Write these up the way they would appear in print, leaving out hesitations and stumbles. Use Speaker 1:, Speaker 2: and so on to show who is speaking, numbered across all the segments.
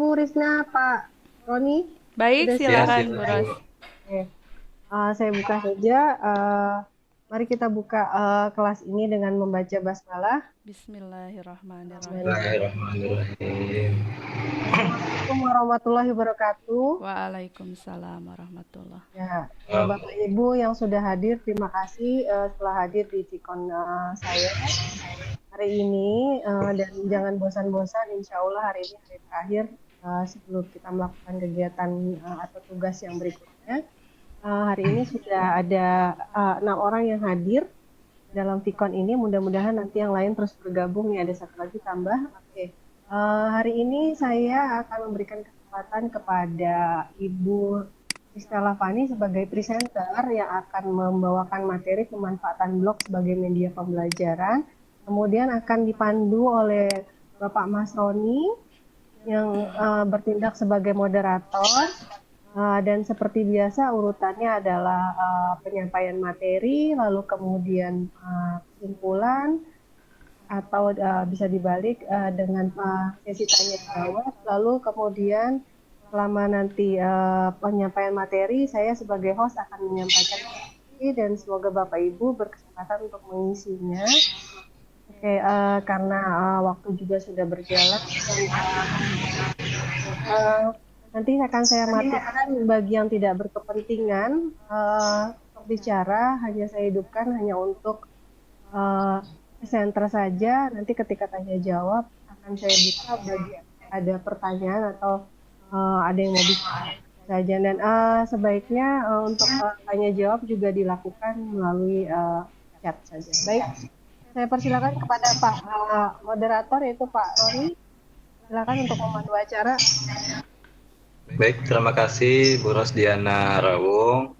Speaker 1: Bu Risna, Pak Roni,
Speaker 2: Baik,
Speaker 1: sudah
Speaker 3: Ya,
Speaker 1: siap?
Speaker 2: silakan Bu Ros.
Speaker 3: silakan.
Speaker 1: Oke, saya buka saja. Mari kita buka kelas ini dengan membaca basmalah.
Speaker 2: Bismillahirrahmanirrahim.
Speaker 1: Bismillahirrahmanirrahim.
Speaker 3: Bismillahirrahmanirrahim.
Speaker 1: Assalamualaikum warahmatullahi wabarakatuh.
Speaker 2: Waalaikumsalam warahmatullah.
Speaker 1: Ya,
Speaker 3: Um,
Speaker 1: Bapak Ibu yang sudah hadir, terima kasih telah hadir di Cikon saya hari ini. Dan jangan bosan-bosan, insya Allah hari ini hari terakhir sebelum kita melakukan kegiatan atau tugas yang berikutnya. Hari ini sudah ada 6 orang yang hadir dalam Vicon ini. Mudah-mudahan nanti yang lain terus bergabung. Nih ada satu lagi tambah. Oke. Hari ini saya akan memberikan kesempatan kepada Ibu Rizka Lavani sebagai presenter yang akan membawakan materi pemanfaatan blog sebagai media pembelajaran. Kemudian akan dipandu oleh Bapak Mas Roni yang bertindak sebagai moderator. Dan seperti biasa urutannya adalah penyampaian materi, lalu kemudian kesimpulan, atau bisa dibalik dengan sesi tanya jawab, lalu kemudian selama nanti penyampaian materi, saya sebagai host akan menyampaikan materi dan semoga Bapak Ibu berkesempatan untuk mengisinya. Oke, karena waktu juga sudah berjalan, nanti akan saya matikan bagi yang tidak berkepentingan untuk bicara, hanya saya hidupkan hanya untuk presenter saja. Nanti ketika tanya jawab akan saya buka bagi ada pertanyaan atau ada yang mau bicara saja. Dan sebaiknya untuk tanya jawab juga dilakukan melalui chat saja. Baik, saya persilakan kepada Pak moderator yaitu Pak Roni. Silakan untuk memandu acara.
Speaker 3: Baik, terima kasih Bu Rosdiana Rawung,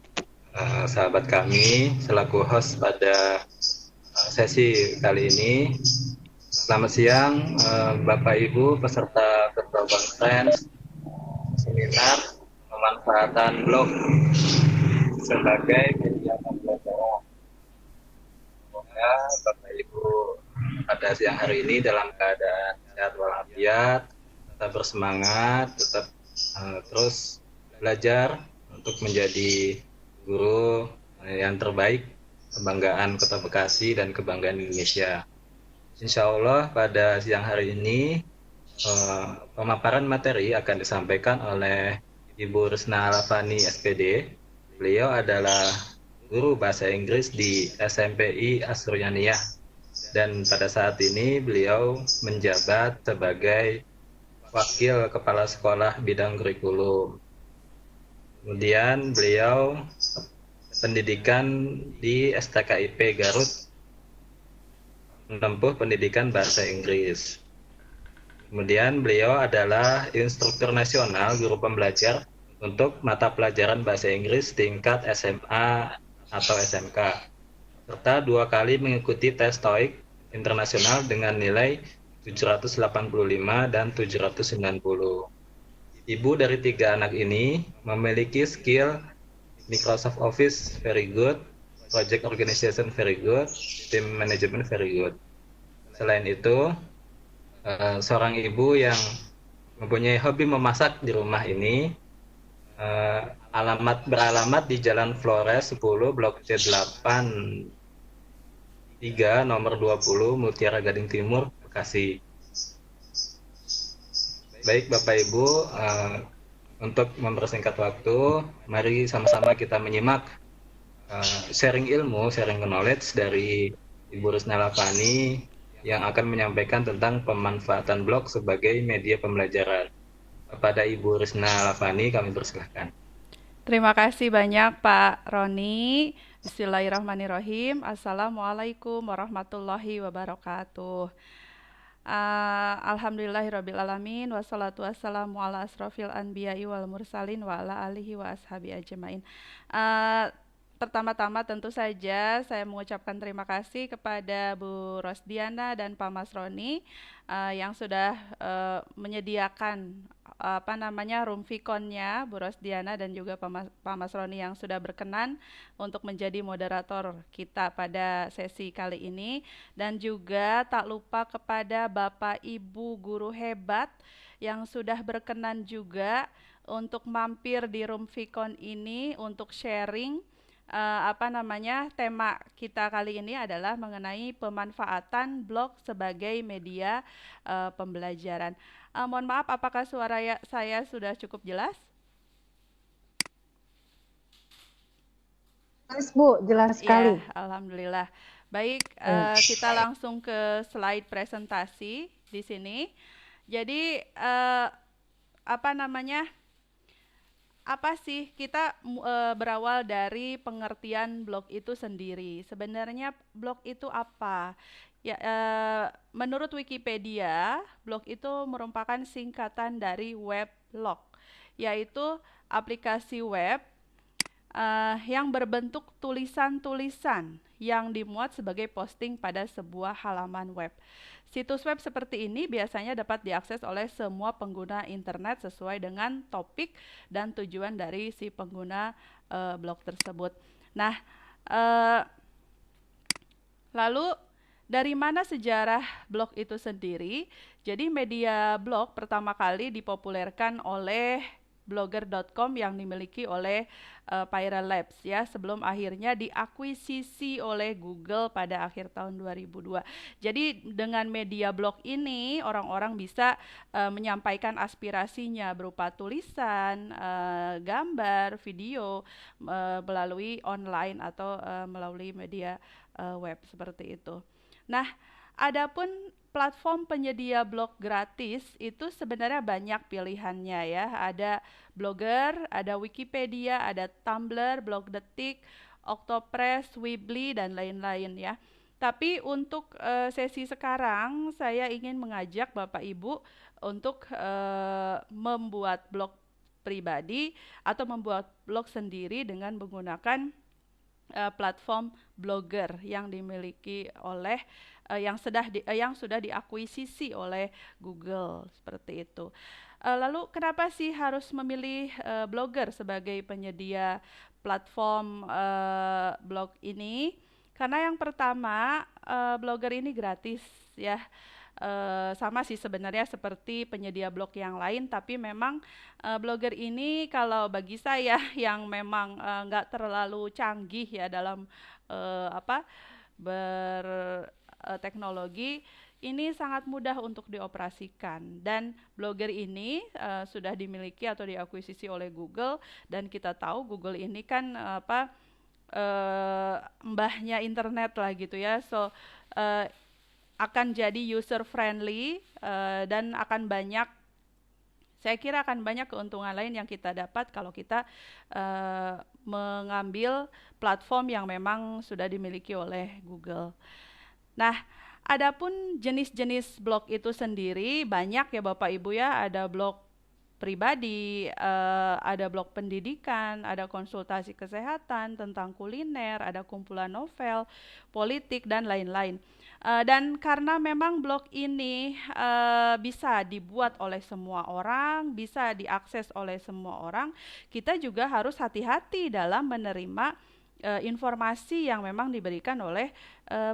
Speaker 3: sahabat kami, selaku host pada sesi kali ini. Selamat siang, Bapak Ibu peserta Virtual Conference seminar pemanfaatan blog sebagai media pembelajaran. Semoga Bapak Ibu pada siang hari ini dalam keadaan sehat walafiat, tetap bersemangat, tetap terus belajar untuk menjadi guru yang terbaik, kebanggaan Kota Bekasi dan kebanggaan Indonesia. Insya Allah pada siang hari ini pemaparan materi akan disampaikan oleh Ibu Risna Lavani SPD. Beliau adalah guru bahasa Inggris di SMPI Asuryaniyah dan pada saat ini beliau menjabat sebagai Wakil Kepala Sekolah Bidang Kurikulum. Kemudian beliau pendidikan di STKIP Garut, menempuh pendidikan bahasa Inggris. Kemudian beliau adalah instruktur nasional guru pembelajar untuk mata pelajaran bahasa Inggris tingkat SMA atau SMK, serta 2 kali mengikuti tes TOEIC internasional dengan nilai 785 dan 790. Ibu dari 3 anak ini memiliki skill Microsoft Office very good, project organization very good, team management very good. Selain itu, seorang ibu yang mempunyai hobi memasak di rumah ini, beralamat di Jalan Flores 10, Blok C8 3, nomor 20, Mutiara Gading Timur, Bekasi. Baik Bapak Ibu, untuk mempersingkat waktu, mari sama-sama kita menyimak sharing ilmu, sharing knowledge dari Ibu Risna Lavani yang akan menyampaikan tentang pemanfaatan blog sebagai media pembelajaran. Kepada Ibu Risna Lavani kami persilahkan.
Speaker 2: Terima kasih banyak Pak Roni. Bismillahirrahmanirrahim. Assalamualaikum warahmatullahi wabarakatuh. Alhamdulillahirrabbilalamin. Wassalatu wassalamu ala asrofil anbiya'i wal mursalin wa ala alihi wa ashabi ajmain. Pertama-tama tentu saja saya mengucapkan terima kasih kepada Bu Rosdiana dan Pak Mas Roni yang sudah menyediakan room Vicon-nya, Bu Rosdiana dan juga Pak Mas Roni yang sudah berkenan untuk menjadi moderator kita pada sesi kali ini, dan juga tak lupa kepada Bapak Ibu guru hebat yang sudah berkenan juga untuk mampir di Rumfikon ini untuk sharing. Tema kita kali ini adalah mengenai pemanfaatan blog sebagai media pembelajaran. Mohon maaf, apakah saya sudah cukup jelas?
Speaker 1: Jelas Bu, jelas sekali.
Speaker 2: Ya, alhamdulillah. Baik, kita langsung ke slide presentasi di sini. Jadi apa sih kita berawal dari pengertian blog itu sendiri. Sebenarnya blog itu apa? Ya, menurut Wikipedia, blog itu merupakan singkatan dari weblog, yaitu aplikasi web yang berbentuk tulisan-tulisan yang dimuat sebagai posting pada sebuah halaman web. Situs web seperti ini biasanya dapat diakses oleh semua pengguna internet sesuai dengan topik dan tujuan dari si pengguna blog tersebut. Nah, lalu dari mana sejarah blog itu sendiri? Jadi media blog pertama kali dipopulerkan oleh blogger.com yang dimiliki oleh Pyra Labs ya, sebelum akhirnya diakuisisi oleh Google pada akhir tahun 2002. Jadi dengan media blog ini orang-orang bisa menyampaikan aspirasinya berupa tulisan, gambar, video melalui online atau melalui media web seperti itu. Nah, adapun platform penyedia blog gratis itu sebenarnya banyak pilihannya ya. Ada Blogger, ada Wikipedia, ada Tumblr, Blogdetik, Octopress, Weebly, dan lain-lain ya. Tapi untuk sesi sekarang saya ingin mengajak Bapak Ibu untuk membuat blog pribadi atau membuat blog sendiri dengan menggunakan platform Blogger yang dimiliki oleh yang sudah diakuisisi oleh Google seperti itu. Lalu kenapa sih harus memilih Blogger sebagai penyedia platform blog ini? Karena yang pertama Blogger ini gratis ya. Sama sih sebenarnya seperti penyedia blog yang lain, tapi memang Blogger ini kalau bagi saya yang memang nggak terlalu canggih ya dalam berteknologi, ini sangat mudah untuk dioperasikan, dan Blogger ini sudah dimiliki atau diakuisisi oleh Google, dan kita tahu Google ini kan mbahnya internet lah gitu ya. So akan jadi user friendly dan saya kira akan banyak keuntungan lain yang kita dapat kalau kita mengambil platform yang memang sudah dimiliki oleh Google. Nah, adapun jenis-jenis blog itu sendiri banyak ya Bapak Ibu ya. Ada blog pribadi, ada blog pendidikan, ada konsultasi kesehatan, tentang kuliner, ada kumpulan novel, politik, dan lain-lain. Dan karena memang blog ini bisa dibuat oleh semua orang, bisa diakses oleh semua orang, kita juga harus hati-hati dalam menerima informasi yang memang diberikan oleh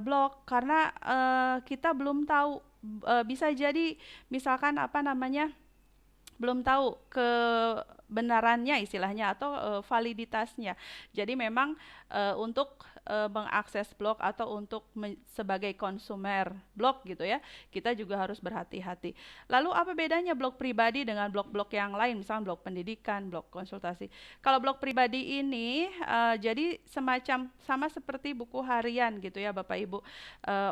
Speaker 2: blog, karena kita belum tahu, bisa jadi misalkan belum tahu kebenarannya istilahnya atau validitasnya. Jadi memang untuk mengakses blog atau untuk sebagai konsumer blog gitu ya, kita juga harus berhati-hati. Lalu apa bedanya blog pribadi dengan blog-blog yang lain, misalnya blog pendidikan, blog konsultasi? Kalau blog pribadi ini jadi semacam sama seperti buku harian gitu ya Bapak Ibu.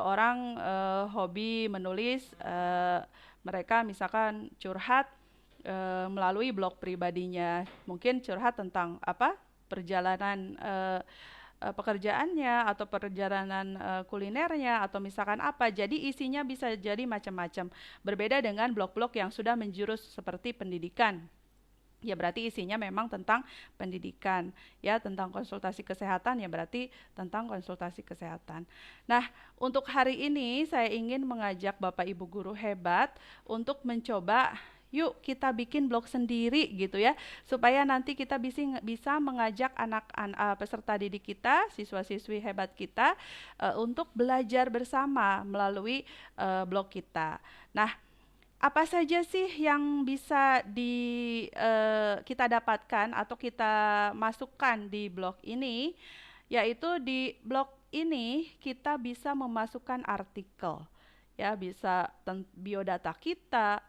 Speaker 2: Orang hobi menulis, mereka misalkan curhat melalui blog pribadinya, mungkin curhat tentang perjalanan pekerjaannya atau perjalanan kulinernya atau misalkan apa. Jadi isinya bisa jadi macam-macam. Berbeda dengan blog-blog yang sudah menjurus seperti pendidikan. Ya berarti isinya memang tentang pendidikan, ya tentang konsultasi kesehatan, ya berarti tentang konsultasi kesehatan. Nah, untuk hari ini saya ingin mengajak Bapak Ibu guru hebat untuk mencoba, yuk kita bikin blog sendiri gitu ya, supaya nanti kita bisa mengajak anak-anak peserta didik kita, siswa-siswi hebat kita untuk belajar bersama melalui blog kita. Nah, apa saja sih yang bisa kita dapatkan atau kita masukkan di blog ini? Yaitu di blog ini kita bisa memasukkan artikel, ya bisa biodata kita,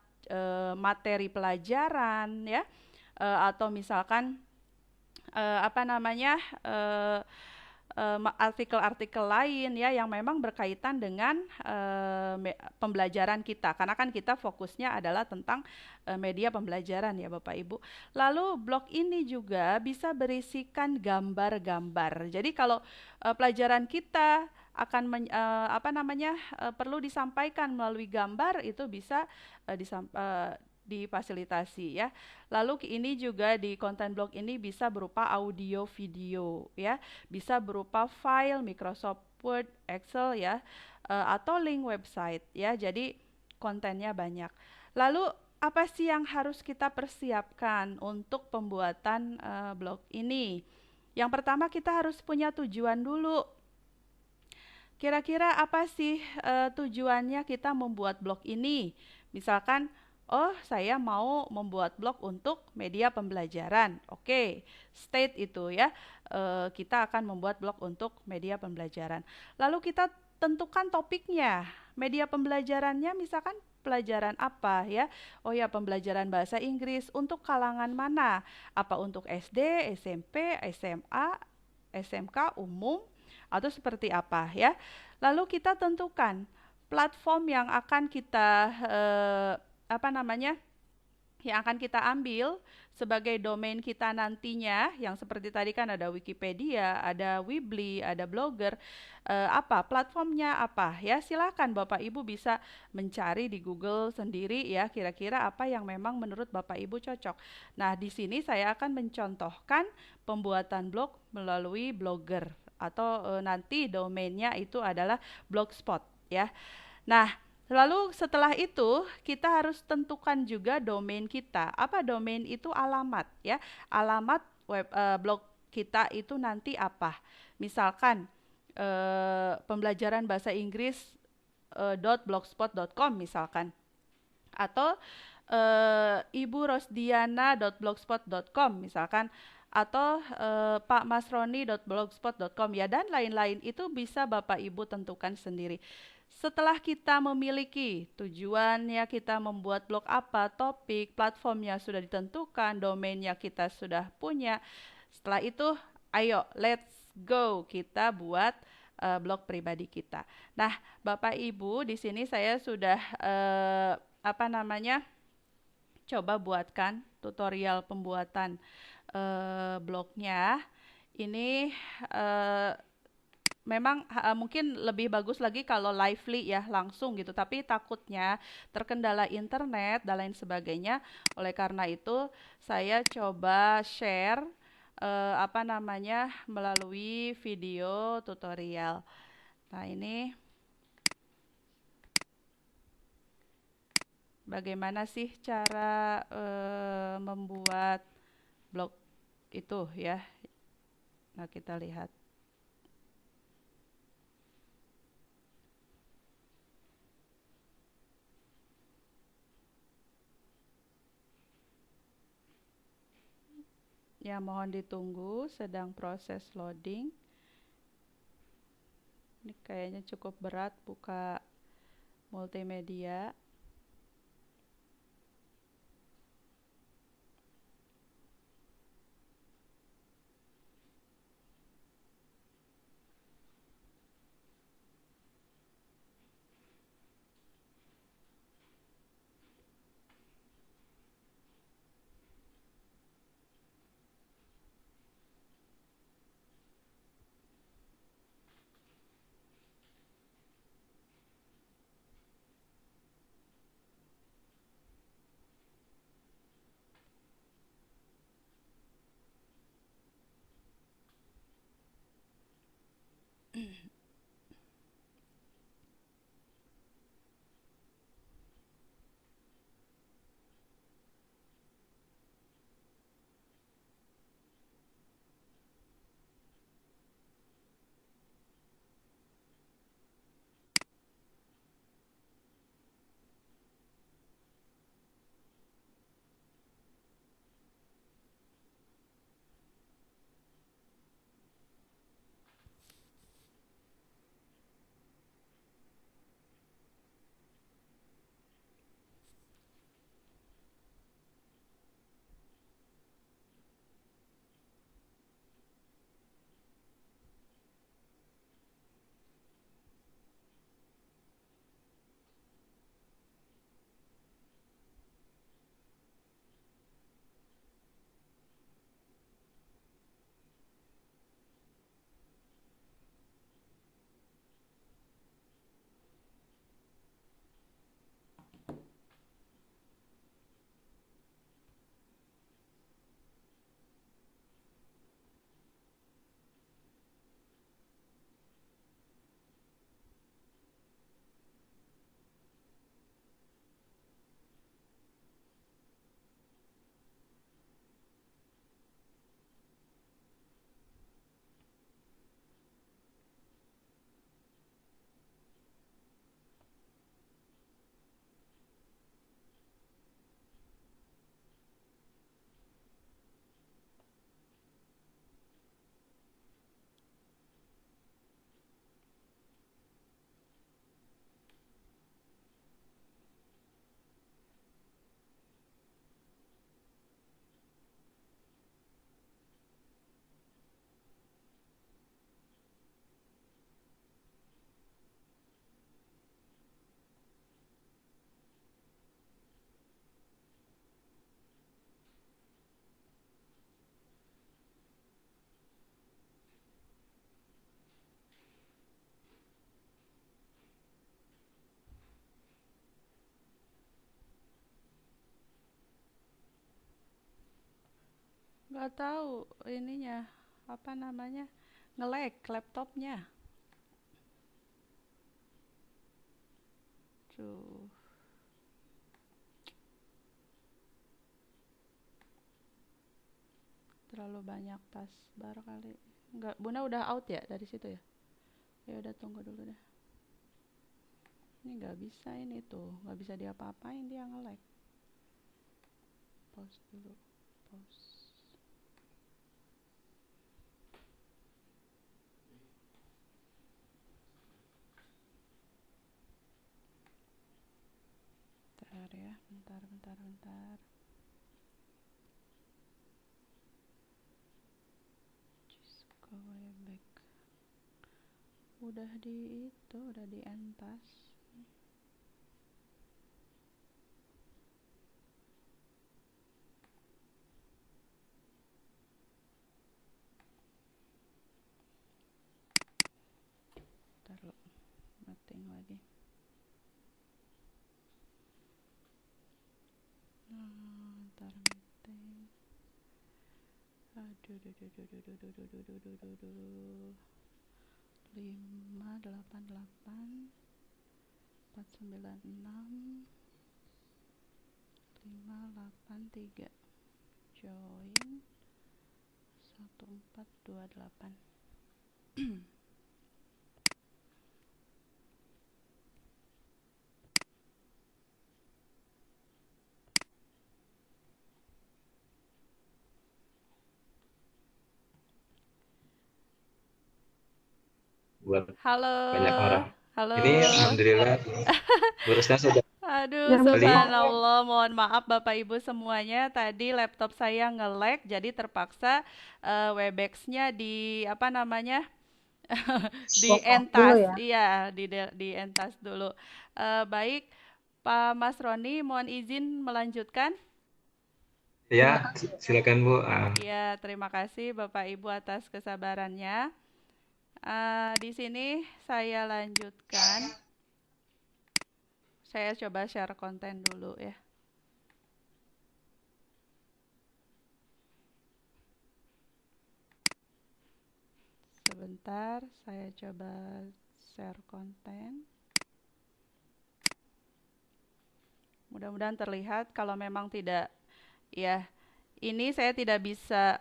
Speaker 2: materi pelajaran, ya, atau misalkan apa namanya artikel-artikel lain ya yang memang berkaitan dengan pembelajaran kita karena kan kita fokusnya adalah tentang media pembelajaran ya Bapak Ibu. Lalu blog ini juga bisa berisikan gambar-gambar. Jadi kalau pelajaran kita akan perlu disampaikan melalui gambar itu bisa difasilitasi ya. Lalu ini juga di konten blog ini bisa berupa audio video ya, bisa berupa file Microsoft Word, Excel ya, atau link website ya. Jadi kontennya banyak. Lalu apa sih yang harus kita persiapkan untuk pembuatan blog ini? Yang pertama kita harus punya tujuan dulu. Kira-kira apa sih tujuannya kita membuat blog ini? Misalkan oh, saya mau membuat blog untuk media pembelajaran. Oke, state itu ya. Kita akan membuat blog untuk media pembelajaran. Lalu kita tentukan topiknya. Media pembelajarannya misalkan pelajaran apa ya? Oh ya, pembelajaran bahasa Inggris untuk kalangan mana? Apa untuk SD, SMP, SMA, SMK umum atau seperti apa ya? Lalu kita tentukan platform yang akan kita yang akan kita ambil sebagai domain kita nantinya, yang seperti tadi kan ada Wikipedia, ada Weebly, ada Blogger, platformnya apa ya, silakan Bapak Ibu bisa mencari di Google sendiri ya, kira-kira apa yang memang menurut Bapak Ibu cocok. Nah di sini saya akan mencontohkan pembuatan blog melalui Blogger atau nanti domainnya itu adalah Blogspot ya. Nah lalu setelah itu kita harus tentukan juga domain kita. Apa domain itu? Alamat ya. Alamat blog kita itu nanti apa? Misalkan pembelajaran bahasa Inggris .blogspot.com misalkan. Atau iburosdiana.blogspot.com misalkan, atau pakmasroni.blogspot.com ya, dan lain-lain. Itu bisa Bapak Ibu tentukan sendiri. Setelah kita memiliki tujuannya, kita membuat blog apa, topik, platformnya sudah ditentukan, domainnya kita sudah punya. Setelah itu, ayo let's go, kita buat blog pribadi kita. Nah, Bapak Ibu, di sini saya sudah coba buatkan tutorial pembuatan blognya. Ini memang mungkin lebih bagus lagi kalau lively ya, langsung gitu, tapi takutnya terkendala internet dan lain sebagainya. Oleh karena itu saya coba share melalui video tutorial. Nah ini bagaimana sih cara membuat blog itu ya. Nah kita lihat. Ya, mohon ditunggu, sedang proses loading. Ini kayaknya cukup berat buka multimedia. Nggak tahu ininya apa namanya, nge-lag laptopnya. Tuh, terlalu banyak taskbar kali. Nggak, Bunda udah out ya dari situ ya? Ya udah, tunggu dulu deh. Ini nggak bisa, ini tuh nggak bisa diapa-apain, dia nge-lag. Pause dulu, pause. Bentar ya, bentar. Just go way back. Udah di entas. Taruh meeting lagi. Ntar meeting. Aduh. 588 496 583 join 1428.
Speaker 3: buat
Speaker 2: Halo.
Speaker 3: banyak orang.
Speaker 2: Halo.
Speaker 3: Ini alhamdulillah Bu Rusna sudah
Speaker 2: Aduh,
Speaker 1: Ya,
Speaker 3: kembali.
Speaker 2: subhanallah, mohon maaf Bapak Ibu semuanya. Tadi laptop saya nge-lag, jadi terpaksa Webex-nya di apa namanya? Di
Speaker 1: Walk off dulu
Speaker 2: entas.
Speaker 1: ya.
Speaker 2: Iya, di entas dulu. Baik, Pak Mas Roni, mohon izin melanjutkan.
Speaker 3: Ya, silakan Bu.
Speaker 2: Ya, terima kasih Bapak Ibu atas kesabarannya. Di sini saya lanjutkan. Saya coba share konten dulu ya. Sebentar, saya coba share konten. Mudah-mudahan terlihat. Kalau memang tidak, ya, ini saya tidak bisa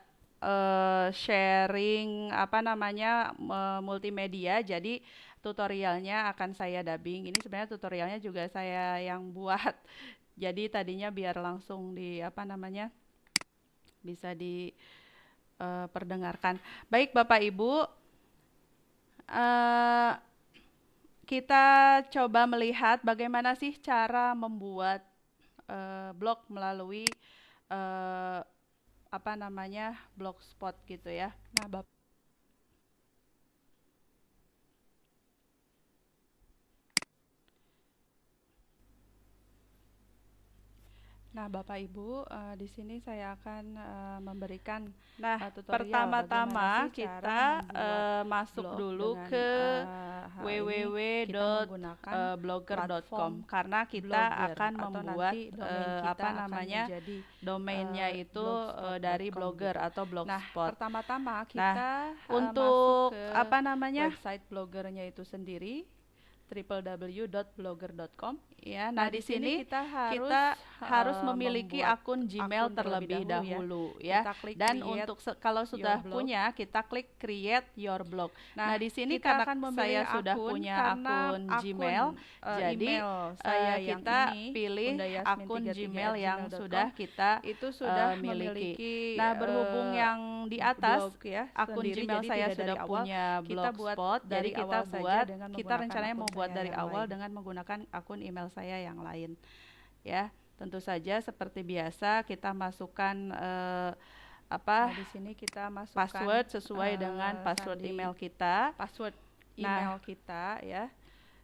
Speaker 2: sharing apa namanya multimedia. Jadi tutorialnya akan saya dubbing. Ini sebenarnya tutorialnya juga saya yang buat. Jadi tadinya biar langsung di apa namanya bisa diperdengarkan. Baik Bapak Ibu, eh, kita coba melihat bagaimana sih cara membuat blog melalui eh, apa namanya blogspot gitu ya. Nah, Bapak Ibu, di sini saya akan memberikan tutorial pertama-tama kita masuk dulu ke www.blogger.com karena kita akan membuat apa namanya domainnya itu dari Blogger atau Blogspot. Pertama-tama kita untuk apa namanya website bloggernya itu sendiri www.blogger.com ya. Nah, di sini kita harus memiliki akun Gmail terlebih dahulu ya. Dan untuk kalau sudah punya, kita klik create your blog. Nah, di sini karena saya sudah punya akun Gmail, jadi kita pilih akun Gmail yang sudah kita miliki. Nah, berhubung yang di atas akun Gmail saya sudah punya Blogspot, jadi kita rencananya mau buat dari awal dengan menggunakan akun email saya yang lain ya. Tentu saja seperti biasa kita masukkan di sini kita masukkan password sesuai dengan password email kita, ya.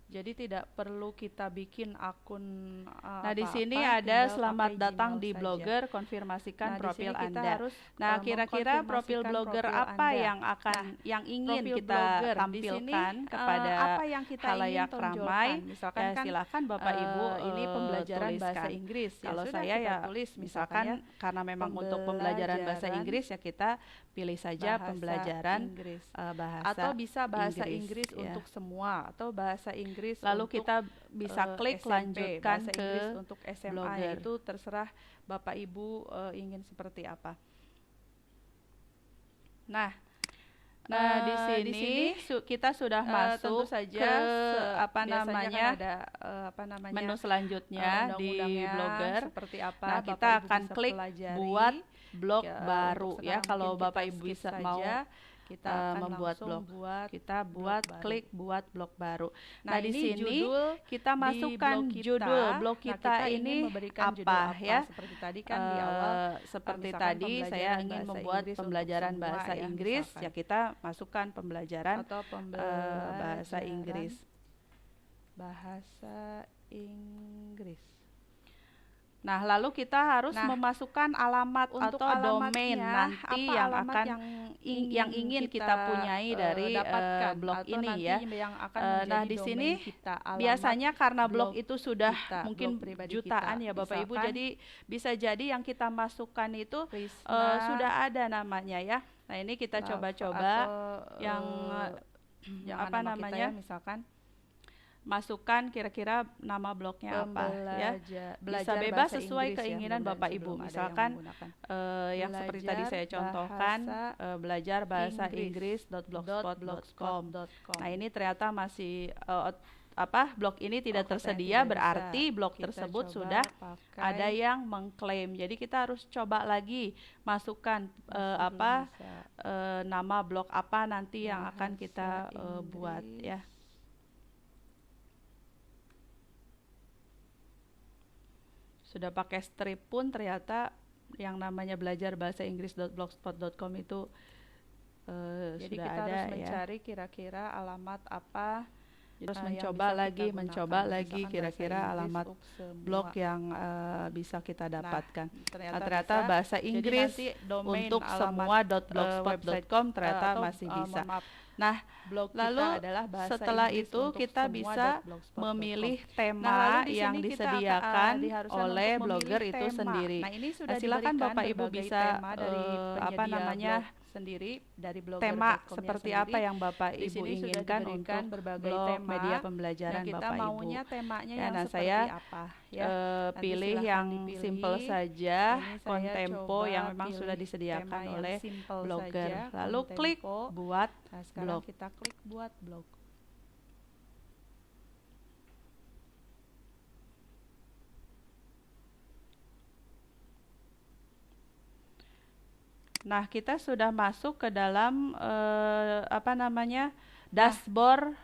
Speaker 2: Jadi tidak perlu kita bikin akun
Speaker 4: Nah, di
Speaker 2: apa-apa,
Speaker 4: sini ada
Speaker 2: tinggal
Speaker 4: selamat
Speaker 2: pakai
Speaker 4: datang
Speaker 2: Gmail
Speaker 4: di
Speaker 2: saja.
Speaker 4: Blogger, konfirmasikan
Speaker 2: Nah, di
Speaker 4: profil
Speaker 2: sini kita
Speaker 4: Anda.
Speaker 2: harus
Speaker 4: Nah, kira-kira profil
Speaker 2: mengkonfirmasikan
Speaker 4: Blogger
Speaker 2: profil
Speaker 4: apa
Speaker 2: Anda.
Speaker 4: yang
Speaker 2: Nah,
Speaker 4: ingin
Speaker 2: profil
Speaker 4: kita
Speaker 2: Blogger di
Speaker 4: tampilkan
Speaker 2: sini,
Speaker 4: kepada
Speaker 2: apa yang kita ingin
Speaker 4: khalayak ramai?
Speaker 2: tonjolkan. Misalkan
Speaker 4: Ya,
Speaker 2: kan
Speaker 4: silakan Bapak Ibu
Speaker 2: ini pembelajaran bahasa
Speaker 4: tuliskan.
Speaker 2: Inggris. Ya
Speaker 4: Kalau
Speaker 2: sudah,
Speaker 4: saya
Speaker 2: kita
Speaker 4: ya
Speaker 2: tulis
Speaker 4: misalkan karena memang untuk pembelajaran bahasa Inggris ya kita pilih saja pembelajaran
Speaker 2: Inggris.
Speaker 4: bahasa
Speaker 2: Atau bisa bahasa Inggris
Speaker 4: ya.
Speaker 2: untuk semua, atau bahasa Inggris
Speaker 4: Lalu
Speaker 2: untuk
Speaker 4: kita bisa klik
Speaker 2: SMP,
Speaker 4: lanjutkan
Speaker 2: bahasa
Speaker 4: ke
Speaker 2: Inggris untuk SMA.
Speaker 4: Blogger.
Speaker 2: Itu terserah Bapak Ibu ingin seperti apa. Nah,
Speaker 4: di sini kita sudah masuk
Speaker 2: tentu saja
Speaker 4: ke apa
Speaker 2: biasanya
Speaker 4: namanya
Speaker 2: kan ada
Speaker 4: menu selanjutnya di
Speaker 2: undang-undangnya
Speaker 4: Blogger.
Speaker 2: seperti apa.
Speaker 4: Nah,
Speaker 2: Bapak
Speaker 4: kita
Speaker 2: Ibu
Speaker 4: akan
Speaker 2: bisa
Speaker 4: klik
Speaker 2: pelajari.
Speaker 4: buat blog
Speaker 2: Ya,
Speaker 4: baru
Speaker 2: untuk
Speaker 4: ya.
Speaker 2: sekarang
Speaker 4: Kalau
Speaker 2: mungkin
Speaker 4: Bapak
Speaker 2: kita
Speaker 4: Ibu
Speaker 2: skip
Speaker 4: bisa
Speaker 2: saja.
Speaker 4: mau
Speaker 2: Kita akan
Speaker 4: membuat
Speaker 2: langsung
Speaker 4: blog,
Speaker 2: buat
Speaker 4: kita
Speaker 2: blog baru.
Speaker 4: klik buat blog baru.
Speaker 2: Nah,
Speaker 4: di
Speaker 2: ini
Speaker 4: sini
Speaker 2: judul
Speaker 4: kita
Speaker 2: di
Speaker 4: masukkan
Speaker 2: blog kita.
Speaker 4: judul blog
Speaker 2: Nah,
Speaker 4: kita
Speaker 2: kita ingin
Speaker 4: ini
Speaker 2: memberikan
Speaker 4: apa
Speaker 2: judul apa?
Speaker 4: ya?
Speaker 2: Seperti tadi kan di awal,
Speaker 4: seperti
Speaker 2: misalkan
Speaker 4: tadi saya
Speaker 2: pembelajaran
Speaker 4: ingin
Speaker 2: bahasa
Speaker 4: membuat
Speaker 2: Inggris untuk
Speaker 4: pembelajaran
Speaker 2: semua
Speaker 4: bahasa
Speaker 2: ya,
Speaker 4: Inggris,
Speaker 2: misalkan.
Speaker 4: ya kita masukkan pembelajaran
Speaker 2: atau
Speaker 4: bahasa Inggris.
Speaker 2: Bahasa Inggris.
Speaker 4: Nah, lalu kita harus
Speaker 2: Nah,
Speaker 4: memasukkan alamat
Speaker 2: untuk
Speaker 4: atau domain
Speaker 2: alamatnya,
Speaker 4: nanti
Speaker 2: apa
Speaker 4: yang
Speaker 2: alamat
Speaker 4: akan
Speaker 2: yang
Speaker 4: ingin kita punyai dari
Speaker 2: dapatkan
Speaker 4: blog
Speaker 2: atau
Speaker 4: ini
Speaker 2: nanti
Speaker 4: ya.
Speaker 2: yang akan
Speaker 4: Nah,
Speaker 2: menjadi
Speaker 4: di
Speaker 2: domain
Speaker 4: sini
Speaker 2: kita, alamat
Speaker 4: biasanya karena blog
Speaker 2: blog
Speaker 4: itu sudah
Speaker 2: kita,
Speaker 4: mungkin
Speaker 2: blog pribadi
Speaker 4: jutaan
Speaker 2: kita.
Speaker 4: ya Bapak Ibu,
Speaker 2: Misalkan,
Speaker 4: jadi bisa jadi yang kita masukkan itu
Speaker 2: Prisna,
Speaker 4: sudah ada namanya ya. Nah, ini kita coba-coba yang apa
Speaker 2: nama kita
Speaker 4: namanya?
Speaker 2: ya, misalkan
Speaker 4: masukkan kira-kira nama blognya apa ya. Bisa
Speaker 2: belajar
Speaker 4: bebas
Speaker 2: bahasa
Speaker 4: sesuai
Speaker 2: Inggris ya,
Speaker 4: keinginan
Speaker 2: belum
Speaker 4: Bapak
Speaker 2: dari
Speaker 4: Ibu.
Speaker 2: sebelum ada yang
Speaker 4: Misalkan
Speaker 2: menggunakan.
Speaker 4: yang seperti tadi saya contohkan belajar bahasa Inggris.blogspot.com. Nah, ini ternyata masih blog ini tidak tersedia, berarti blog
Speaker 2: Kita
Speaker 4: tersebut
Speaker 2: coba
Speaker 4: sudah
Speaker 2: pakai
Speaker 4: ada yang mengklaim. Jadi kita harus coba lagi masukkan nama blog apa nanti yang akan kita buat ya. Sudah pakai strip pun ternyata yang namanya belajar bahasa Inggris.blogspot.com itu
Speaker 2: jadi
Speaker 4: sudah
Speaker 2: kita
Speaker 4: ada
Speaker 2: harus
Speaker 4: ya.
Speaker 2: mencari kira-kira alamat apa,
Speaker 4: Terus
Speaker 2: yang
Speaker 4: mencoba
Speaker 2: bisa
Speaker 4: lagi,
Speaker 2: kita
Speaker 4: mencoba
Speaker 2: gunakan.
Speaker 4: lagi
Speaker 2: Misalkan
Speaker 4: kira-kira
Speaker 2: bahasa Inggris
Speaker 4: alamat
Speaker 2: untuk semua.
Speaker 4: blog yang bisa kita dapatkan.
Speaker 2: ternyata
Speaker 4: Ternyata bahasa
Speaker 2: Jadi
Speaker 4: Inggris
Speaker 2: nanti domain
Speaker 4: untuk
Speaker 2: alamat,
Speaker 4: semua.blogspot.com ternyata
Speaker 2: atau,
Speaker 4: masih bisa.
Speaker 2: mohon maaf,
Speaker 4: Nah,
Speaker 2: blog
Speaker 4: lalu
Speaker 2: kita adalah bahasa
Speaker 4: setelah
Speaker 2: Inggris
Speaker 4: itu
Speaker 2: untuk
Speaker 4: kita
Speaker 2: semua
Speaker 4: bisa
Speaker 2: .blogspot.com.
Speaker 4: memilih
Speaker 2: Nah,
Speaker 4: tema
Speaker 2: lalu di
Speaker 4: yang
Speaker 2: sini kita
Speaker 4: disediakan
Speaker 2: diharuskan
Speaker 4: oleh
Speaker 2: untuk
Speaker 4: blogger
Speaker 2: memilih
Speaker 4: itu
Speaker 2: tema.
Speaker 4: sendiri.
Speaker 2: Nah, ini sudah
Speaker 4: silakan
Speaker 2: diberikan
Speaker 4: Bapak Ibu
Speaker 2: berbagai
Speaker 4: bisa
Speaker 2: tema dari penyedia blog sendiri, dari
Speaker 4: tema
Speaker 2: blogger.com-nya
Speaker 4: seperti
Speaker 2: sendiri.
Speaker 4: apa yang Bapak
Speaker 2: Di
Speaker 4: Ibu
Speaker 2: sini sudah
Speaker 4: inginkan
Speaker 2: diberikan
Speaker 4: untuk
Speaker 2: berbagai
Speaker 4: blog
Speaker 2: tema
Speaker 4: media pembelajaran
Speaker 2: yang kita
Speaker 4: Bapak Ibu.
Speaker 2: maunya temanya
Speaker 4: Ya,
Speaker 2: yang
Speaker 4: nah,
Speaker 2: seperti
Speaker 4: saya
Speaker 2: apa ya. Nanti
Speaker 4: pilih
Speaker 2: silahkan
Speaker 4: yang
Speaker 2: dipilih.
Speaker 4: simple saja,
Speaker 2: Ini saya
Speaker 4: Kontempo
Speaker 2: coba
Speaker 4: yang memang
Speaker 2: pilih
Speaker 4: sudah
Speaker 2: tema
Speaker 4: disediakan
Speaker 2: yang
Speaker 4: oleh
Speaker 2: simple
Speaker 4: blogger.
Speaker 2: saja,
Speaker 4: Lalu klik
Speaker 2: Kontempo.
Speaker 4: buat
Speaker 2: Nah, sekarang
Speaker 4: blog.
Speaker 2: kita klik buat blog.
Speaker 4: Nah, kita sudah masuk ke dalam dashboard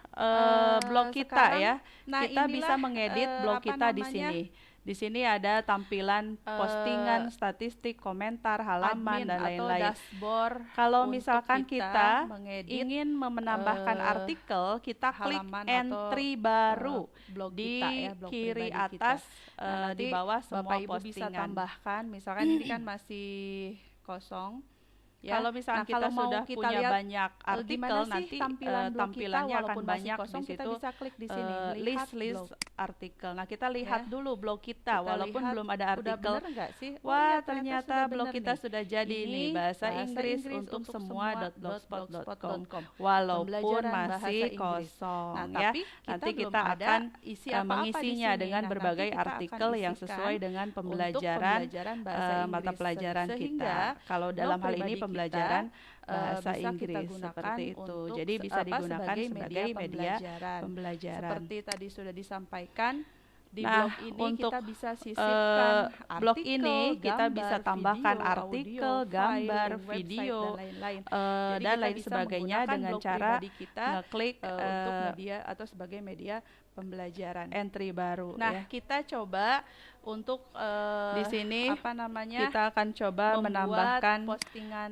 Speaker 4: blog kita
Speaker 2: sekarang,
Speaker 4: ya.
Speaker 2: nah
Speaker 4: Kita bisa
Speaker 2: inilah,
Speaker 4: mengedit blog kita di
Speaker 2: namanya,
Speaker 4: sini. Di sini ada tampilan postingan, statistik, komentar, halaman
Speaker 2: admin
Speaker 4: dan
Speaker 2: atau
Speaker 4: lain-lain.
Speaker 2: dashboard.
Speaker 4: Kalau
Speaker 2: untuk
Speaker 4: misalkan kita
Speaker 2: mengedit
Speaker 4: ingin menambahkan artikel, kita klik
Speaker 2: halaman
Speaker 4: entry
Speaker 2: atau,
Speaker 4: baru
Speaker 2: blog
Speaker 4: di
Speaker 2: kita ya, blog
Speaker 4: kiri
Speaker 2: pribadi kita.
Speaker 4: atas
Speaker 2: Nah,
Speaker 4: di
Speaker 2: nanti
Speaker 4: bawah semua
Speaker 2: Bapak Ibu bisa
Speaker 4: postingan.
Speaker 2: tambahkan, misalkan ini kan masih kosong. Ya.
Speaker 4: Kalau misalnya
Speaker 2: Nah,
Speaker 4: kita
Speaker 2: kalau mau
Speaker 4: sudah
Speaker 2: kita
Speaker 4: punya
Speaker 2: lihat,
Speaker 4: banyak artikel,
Speaker 2: gimana sih
Speaker 4: nanti
Speaker 2: tampilan blog
Speaker 4: tampilannya
Speaker 2: kita,
Speaker 4: akan
Speaker 2: walaupun masih
Speaker 4: banyak
Speaker 2: kosong,
Speaker 4: di
Speaker 2: kita
Speaker 4: situ.
Speaker 2: bisa klik di sini, lihat
Speaker 4: List
Speaker 2: blog.
Speaker 4: artikel. Nah, kita lihat
Speaker 2: Ya.
Speaker 4: dulu blog kita, walaupun
Speaker 2: lihat,
Speaker 4: belum ada
Speaker 2: udah
Speaker 4: artikel.
Speaker 2: bener nggak sih?
Speaker 4: Wah,
Speaker 2: iya,
Speaker 4: ternyata
Speaker 2: sudah
Speaker 4: blog
Speaker 2: bener
Speaker 4: kita
Speaker 2: nih.
Speaker 4: sudah jadi
Speaker 2: Ini
Speaker 4: nih, bahasa Inggris untuk semua.blogspot.com. Walaupun
Speaker 2: Pembelajaran bahasa
Speaker 4: masih
Speaker 2: Inggris.
Speaker 4: kosong
Speaker 2: Nah,
Speaker 4: ya.
Speaker 2: tapi
Speaker 4: Nanti
Speaker 2: belum
Speaker 4: kita
Speaker 2: ada
Speaker 4: akan
Speaker 2: isi apa-apa di
Speaker 4: mengisinya
Speaker 2: sini.
Speaker 4: dengan
Speaker 2: Nah,
Speaker 4: berbagai
Speaker 2: nanti kita akan
Speaker 4: artikel yang
Speaker 2: isikan
Speaker 4: sesuai dengan
Speaker 2: untuk
Speaker 4: pembelajaran
Speaker 2: bahasa
Speaker 4: mata
Speaker 2: Inggris.
Speaker 4: pelajaran
Speaker 2: Sehingga
Speaker 4: kita. Kalau dalam hal ini
Speaker 2: pribadi
Speaker 4: pembelajaran
Speaker 2: kita,
Speaker 4: bahasa
Speaker 2: bisa kita
Speaker 4: Inggris
Speaker 2: gunakan
Speaker 4: seperti itu.
Speaker 2: untuk
Speaker 4: Jadi bisa digunakan sebagai media
Speaker 2: pembelajaran.
Speaker 4: pembelajaran.
Speaker 2: Seperti tadi sudah disampaikan, di
Speaker 4: Nah,
Speaker 2: blog ini
Speaker 4: untuk
Speaker 2: kita bisa sisipkan
Speaker 4: blog
Speaker 2: artikel,
Speaker 4: ini kita
Speaker 2: gambar,
Speaker 4: bisa tambahkan
Speaker 2: video,
Speaker 4: artikel,
Speaker 2: audio,
Speaker 4: gambar,
Speaker 2: file, website,
Speaker 4: video,
Speaker 2: dan lain-lain.
Speaker 4: dan
Speaker 2: kita
Speaker 4: lain
Speaker 2: bisa
Speaker 4: sebagainya
Speaker 2: menggunakan
Speaker 4: dengan
Speaker 2: blog
Speaker 4: cara
Speaker 2: pribadi kita
Speaker 4: ngeklik
Speaker 2: untuk media atau sebagai media pembelajaran.
Speaker 4: Entry baru.
Speaker 2: Nah,
Speaker 4: ya.
Speaker 2: kita coba untuk
Speaker 4: Di sini
Speaker 2: apa namanya?
Speaker 4: kita akan coba menambahkan
Speaker 2: postingan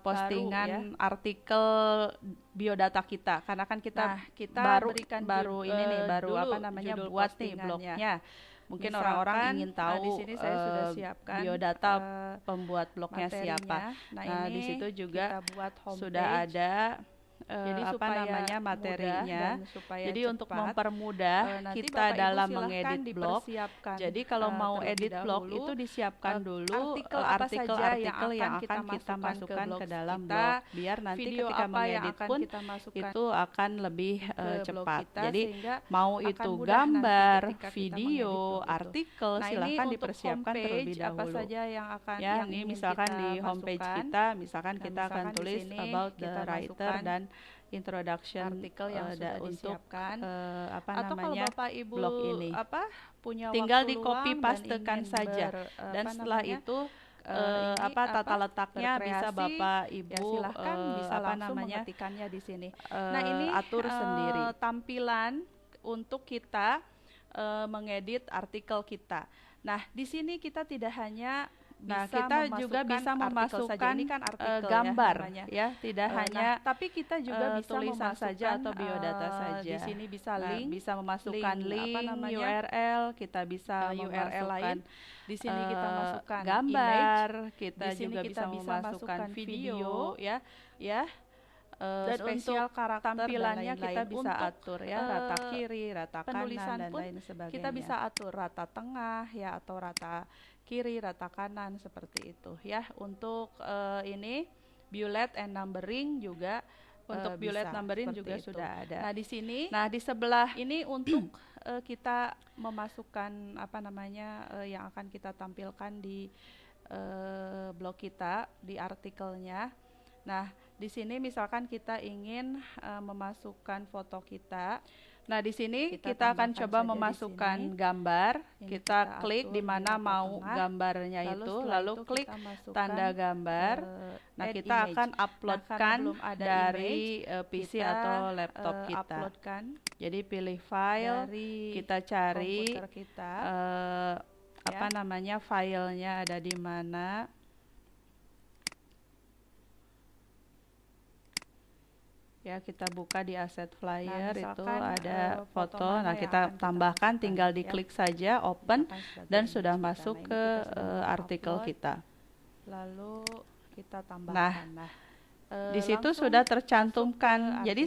Speaker 4: postingan
Speaker 2: baru, ya.
Speaker 4: artikel biodata kita, karena kan kita
Speaker 2: berikan
Speaker 4: baru ini nih baru
Speaker 2: dulu
Speaker 4: apa namanya
Speaker 2: judul
Speaker 4: buat nih
Speaker 2: postingannya.
Speaker 4: blognya. Mungkin
Speaker 2: Misalkan,
Speaker 4: orang-orang ingin tahu
Speaker 2: di sini saya sudah siapkan
Speaker 4: biodata pembuat blognya
Speaker 2: materinya.
Speaker 4: siapa.
Speaker 2: Nah,
Speaker 4: di
Speaker 2: ini
Speaker 4: situ juga
Speaker 2: kita buat homepage.
Speaker 4: sudah ada
Speaker 2: Jadi
Speaker 4: apa
Speaker 2: supaya
Speaker 4: namanya
Speaker 2: mudah
Speaker 4: materinya.
Speaker 2: dan supaya
Speaker 4: Jadi untuk
Speaker 2: cepat,
Speaker 4: mempermudah
Speaker 2: nanti
Speaker 4: kita
Speaker 2: Bapak Ibu
Speaker 4: dalam
Speaker 2: silahkan
Speaker 4: mengedit blog.
Speaker 2: dipersiapkan,
Speaker 4: Jadi kalau mau
Speaker 2: terlebih
Speaker 4: edit blog
Speaker 2: dahulu,
Speaker 4: itu disiapkan dulu
Speaker 2: artikel
Speaker 4: artikel
Speaker 2: yang
Speaker 4: yang
Speaker 2: akan
Speaker 4: akan kita masukkan ke dalam
Speaker 2: kita,
Speaker 4: blog, biar nanti
Speaker 2: video
Speaker 4: ketika
Speaker 2: apa yang
Speaker 4: mengedit
Speaker 2: akan
Speaker 4: pun
Speaker 2: kita masukkan
Speaker 4: itu akan lebih
Speaker 2: ke blog
Speaker 4: cepat.
Speaker 2: kita,
Speaker 4: Jadi
Speaker 2: sehingga
Speaker 4: mau
Speaker 2: akan
Speaker 4: itu
Speaker 2: mudah
Speaker 4: gambar,
Speaker 2: nanti ketika kita
Speaker 4: video,
Speaker 2: mengedit blog itu.
Speaker 4: artikel,
Speaker 2: Nah, ini
Speaker 4: silahkan
Speaker 2: untuk
Speaker 4: dipersiapkan terlebih
Speaker 2: homepage,
Speaker 4: dahulu.
Speaker 2: apa saja yang akan
Speaker 4: Ya,
Speaker 2: yang
Speaker 4: ini
Speaker 2: ingin
Speaker 4: misalkan
Speaker 2: kita
Speaker 4: di homepage
Speaker 2: masukkan.
Speaker 4: kita, misalkan
Speaker 2: Nah,
Speaker 4: kita akan
Speaker 2: misalkan di
Speaker 4: tulis
Speaker 2: sini
Speaker 4: about the
Speaker 2: kita
Speaker 4: writer
Speaker 2: masukkan
Speaker 4: dan introduction
Speaker 2: artikel yang sudah
Speaker 4: untuk
Speaker 2: disiapkan.
Speaker 4: apa
Speaker 2: Atau
Speaker 4: namanya
Speaker 2: kalau Bapak Ibu
Speaker 4: blog ini.
Speaker 2: punya
Speaker 4: Tinggal
Speaker 2: waktu
Speaker 4: di copy
Speaker 2: luang dan
Speaker 4: pastekan
Speaker 2: ingin
Speaker 4: saja, dan setelah itu
Speaker 2: ini
Speaker 4: tata letaknya bisa
Speaker 2: berkreasi,
Speaker 4: Bapak
Speaker 2: ya
Speaker 4: Ibu
Speaker 2: silahkan bisa
Speaker 4: apa
Speaker 2: langsung
Speaker 4: namanya
Speaker 2: mengetikkannya di sini. Nah, ini
Speaker 4: atur sendiri.
Speaker 2: tampilan untuk kita mengedit artikel kita. Nah, di sini kita tidak hanya
Speaker 4: kita juga bisa memasukkan
Speaker 2: ini kan artikel
Speaker 4: gambar
Speaker 2: ya,
Speaker 4: tidak hanya
Speaker 2: tapi kita juga bisa
Speaker 4: tulisan
Speaker 2: memasukkan
Speaker 4: saja atau biodata saja.
Speaker 2: Di sini bisa link,
Speaker 4: bisa memasukkan link, URL, kita bisa
Speaker 2: URL lain. Di sini kita masukkan
Speaker 4: gambar,
Speaker 2: image,
Speaker 4: kita
Speaker 2: di sini
Speaker 4: juga
Speaker 2: kita
Speaker 4: bisa memasukkan video,
Speaker 2: ya.
Speaker 4: dan
Speaker 2: spesial
Speaker 4: untuk
Speaker 2: karakter
Speaker 4: tampilannya
Speaker 2: dan
Speaker 4: kita
Speaker 2: lain-lain.
Speaker 4: bisa
Speaker 2: Untuk,
Speaker 4: atur ya, rata kiri, rata
Speaker 2: penulisan
Speaker 4: kanan dan
Speaker 2: pun
Speaker 4: lain sebagainya.
Speaker 2: kita bisa atur rata tengah ya atau rata kiri, rata kanan seperti itu ya. Untuk ini bullet and numbering juga untuk bullet numbering juga itu sudah ada. Nah, di sini di sebelah ini untuk kita memasukkan apa namanya yang akan kita tampilkan di blog kita, di artikelnya. Nah, di sini misalkan kita ingin memasukkan foto kita. Nah, di sini kita akan coba memasukkan gambar. Kita klik di mana mau gambarnya itu, lalu klik tanda gambar. Nah, kita akan uploadkan dari PC atau laptop kita. Jadi pilih file, kita cari apa namanya filenya ada di mana. Ya, kita buka di asset flyer, itu ada foto. Nah, kita tambahkan, tinggal diklik saja open dan sudah masuk ke artikel kita. Lalu kita tambahkan. Di situ sudah tercantumkan. Jadi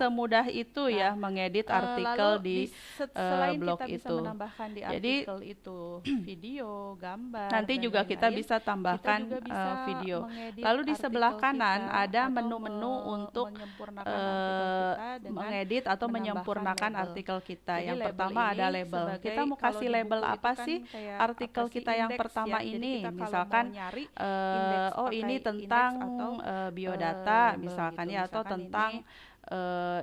Speaker 2: semudah itu ya mengedit artikel di blog itu. Jadi itu video, gambar. Nanti juga kita bisa tambahkan video. Lalu di sebelah kanan ada menu-menu untuk mengedit atau menyempurnakan artikel kita. Yang pertama ada label. Kita mau kasih label apa sih artikel kita yang pertama ini? Misalkan ini tentang biodata misalkan ya, atau tentang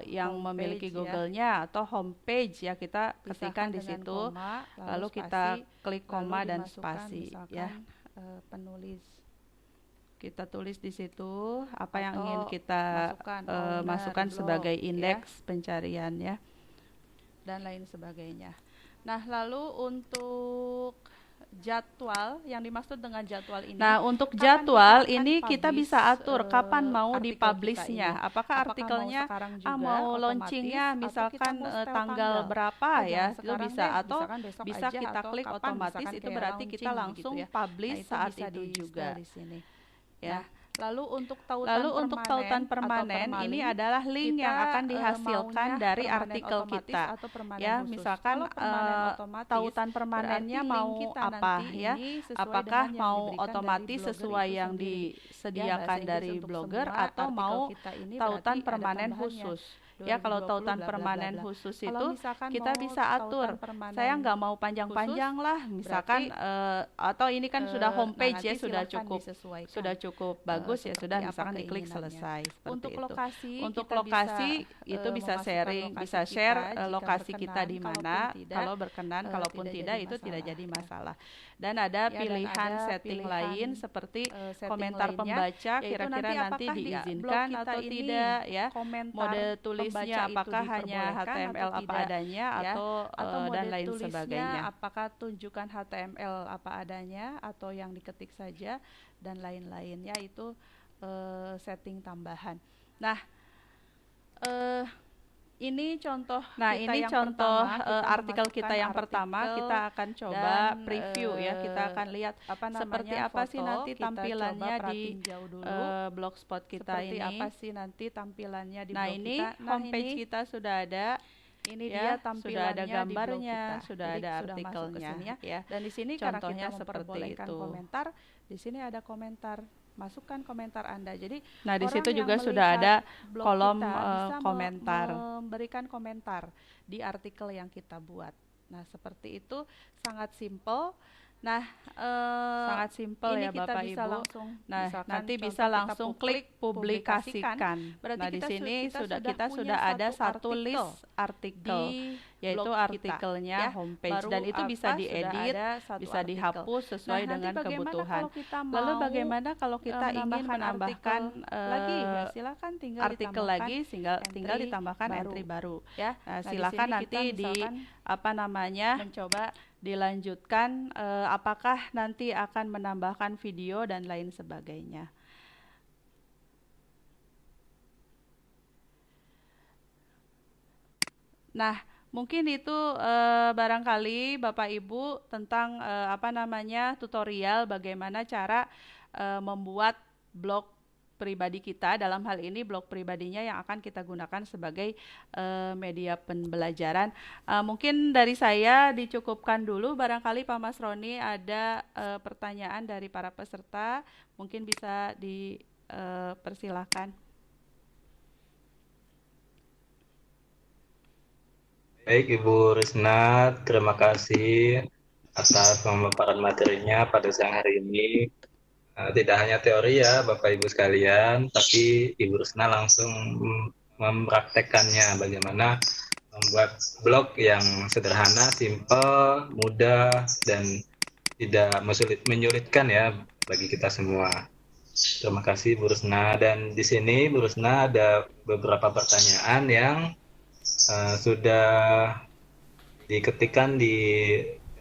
Speaker 2: yang memiliki Google-nya atau homepage ya, kita ketikkan di situ, lalu kita klik koma dan spasi ya. Penulis kita tulis di situ apa yang ingin kita masukkan sebagai indeks pencarian ya, dan lain sebagainya. Nah, lalu untuk jadwal, yang dimaksud dengan jadwal ini. Nah, untuk jadwal ini kita bisa atur kapan mau dipublishnya. Apakah artikelnya mau launchingnya misalkan tanggal berapa ya, itu bisa, atau bisa kita klik otomatis, itu berarti kita langsung publish saat itu juga di sini. Ya. Lalu untuk tautan permanen ini adalah link yang akan dihasilkan dari artikel kita. Ya, misalkan tautan permanennya mau apa ya? Apakah mau otomatis sesuai yang disediakan dari blogger atau mau tautan permanen khusus? Ya, kalau tautan permanen khusus itu kita bisa atur. Saya nggak mau panjang-panjang lah, misalkan atau ini kan sudah homepage ya, sudah cukup bagus ya, sudah misalkan diklik selesai. Untuk lokasi itu bisa sharing, bisa share lokasi kita di mana, kalau berkenan, kalaupun tidak itu tidak jadi masalah. Dan ada pilihan setting lain seperti komentar pembaca, kira-kira nanti diizinkan atau tidak ya, mode tulis tulisnya apakah hanya HTML apa adanya atau dan lain sebagainya. Apakah tunjukkan HTML apa adanya atau yang diketik saja dan lain-lain, ya itu setting tambahan. Nah, ini contoh artikel kita yang pertama. Kita akan coba preview ya. Kita akan lihat seperti apa sih nanti tampilannya di blogspot kita ini. Seperti apa sih nanti tampilannya di blog kita. Nah, ini homepage kita sudah ada. Ini dia tampilannya, sudah ada gambarnya, sudah ada artikelnya ya. Dan di sini contohnya seperti itu. Komentar, di sini ada komentar. Masukkan komentar Anda. Jadi di situ juga sudah ada kolom komentar. Memberikan komentar di artikel yang kita buat. Nah, seperti itu, sangat simpel. Nah, sangat simpel ya Bapak Ibu. Nah, nanti bisa langsung klik publikasikan. Berarti di sini kita sudah ada satu list artikel, yaitu artikelnya homepage, dan itu bisa diedit, bisa dihapus sesuai dengan kebutuhan. Lalu bagaimana kalau kita ingin menambahkan lagi? Silakan tinggal artikel lagi, tinggal ditambahkan entry baru. Ya, silakan nanti mencoba dilanjutkan, apakah nanti akan menambahkan video dan lain sebagainya. Nah, mungkin itu barangkali Bapak Ibu tentang tutorial bagaimana cara membuat blog pribadi kita, dalam hal ini blog pribadinya yang akan kita gunakan sebagai media pembelajaran. Mungkin dari saya dicukupkan dulu, barangkali Pak Mas Roni ada pertanyaan dari para peserta, mungkin bisa dipersilakan.
Speaker 3: Baik Ibu Risna, terima kasih atas pemaparan materinya pada siang hari ini. Tidak hanya teori ya Bapak Ibu sekalian, tapi Ibu Rusna langsung mempraktekkannya, bagaimana membuat blog yang sederhana, simple, mudah, dan tidak menyulitkan ya bagi kita semua. Terima kasih Bu Rusna. Dan di sini Bu Rusna ada beberapa pertanyaan yang sudah diketikkan di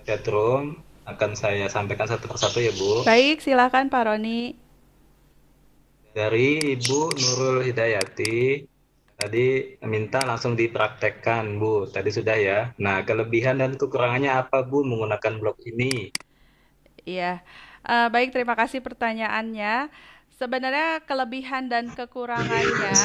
Speaker 3: chatroom. Akan saya sampaikan satu persatu ya Bu.
Speaker 2: Baik, silakan Pak Roni.
Speaker 3: Dari Ibu Nurul Hidayati, tadi minta langsung dipraktekkan Bu, tadi sudah ya. Nah, kelebihan dan kekurangannya apa Bu menggunakan blog ini?
Speaker 2: Iya, baik, terima kasih pertanyaannya. Sebenarnya kelebihan dan kekurangannya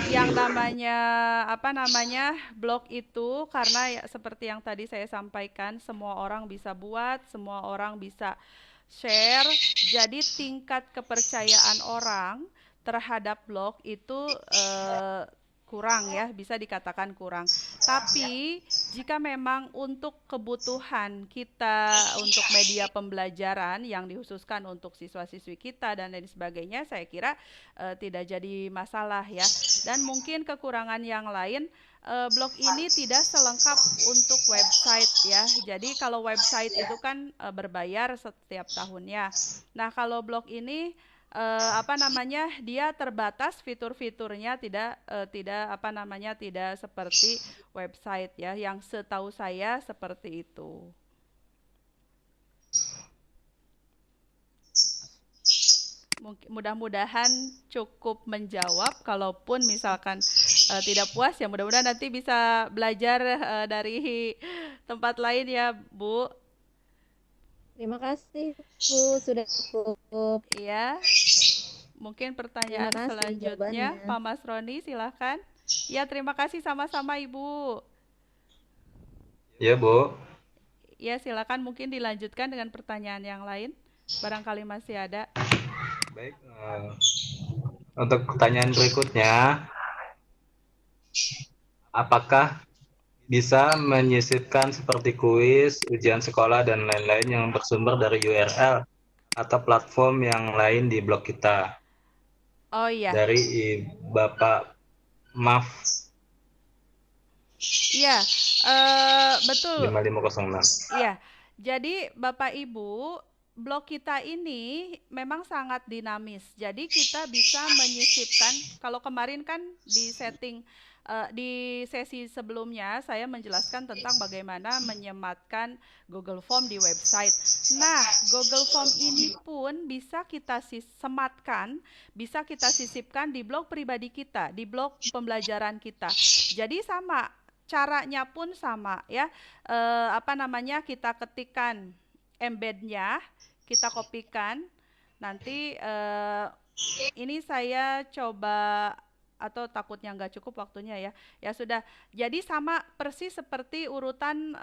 Speaker 2: yang namanya blog itu, karena ya, seperti yang tadi saya sampaikan, semua orang bisa buat, semua orang bisa share. Jadi tingkat kepercayaan orang terhadap blog itu kurang ya, bisa dikatakan kurang. Tapi jika memang untuk kebutuhan kita untuk media pembelajaran yang dikhususkan untuk siswa-siswi kita dan lain sebagainya, saya kira tidak jadi masalah ya. Dan mungkin kekurangan yang lain, blog ini tidak selengkap untuk website ya. Jadi kalau website itu kan berbayar setiap tahunnya. Nah, kalau blog ini dia terbatas fitur-fiturnya, tidak seperti website ya, yang setahu saya seperti itu. Mudah-mudahan cukup menjawab. Kalaupun misalkan tidak puas ya, mudah-mudahan nanti bisa belajar dari tempat lain ya Bu.
Speaker 1: Terima kasih Bu, sudah cukup.
Speaker 2: Iya. Mungkin pertanyaan selanjutnya Pak Mas Roni, silahkan. Ya, terima kasih, sama-sama Ibu.
Speaker 3: Ya Bu.
Speaker 2: Ya, silakan, mungkin dilanjutkan dengan pertanyaan yang lain. Barangkali masih ada.
Speaker 3: Baik, untuk pertanyaan berikutnya, apakah bisa menyisipkan seperti kuis, ujian sekolah, dan lain-lain yang bersumber dari URL atau platform yang lain di blog kita?
Speaker 2: Oh iya.
Speaker 3: Dari Bapak Maf.
Speaker 2: Iya, betul.
Speaker 3: 5506.
Speaker 2: Iya, jadi Bapak Ibu, blog kita ini memang sangat dinamis. Jadi kita bisa menyisipkan, kalau kemarin kan di setting Di sesi sebelumnya saya menjelaskan tentang bagaimana menyematkan Google Form di website. Nah, Google Form ini pun bisa kita sematkan, bisa kita sisipkan di blog pribadi kita, di blog pembelajaran kita. Jadi sama, caranya pun sama ya. Kita ketikkan embednya, kita kopikan. Nanti ini saya coba, atau takutnya nggak cukup waktunya ya. Ya sudah. Jadi sama persis seperti urutan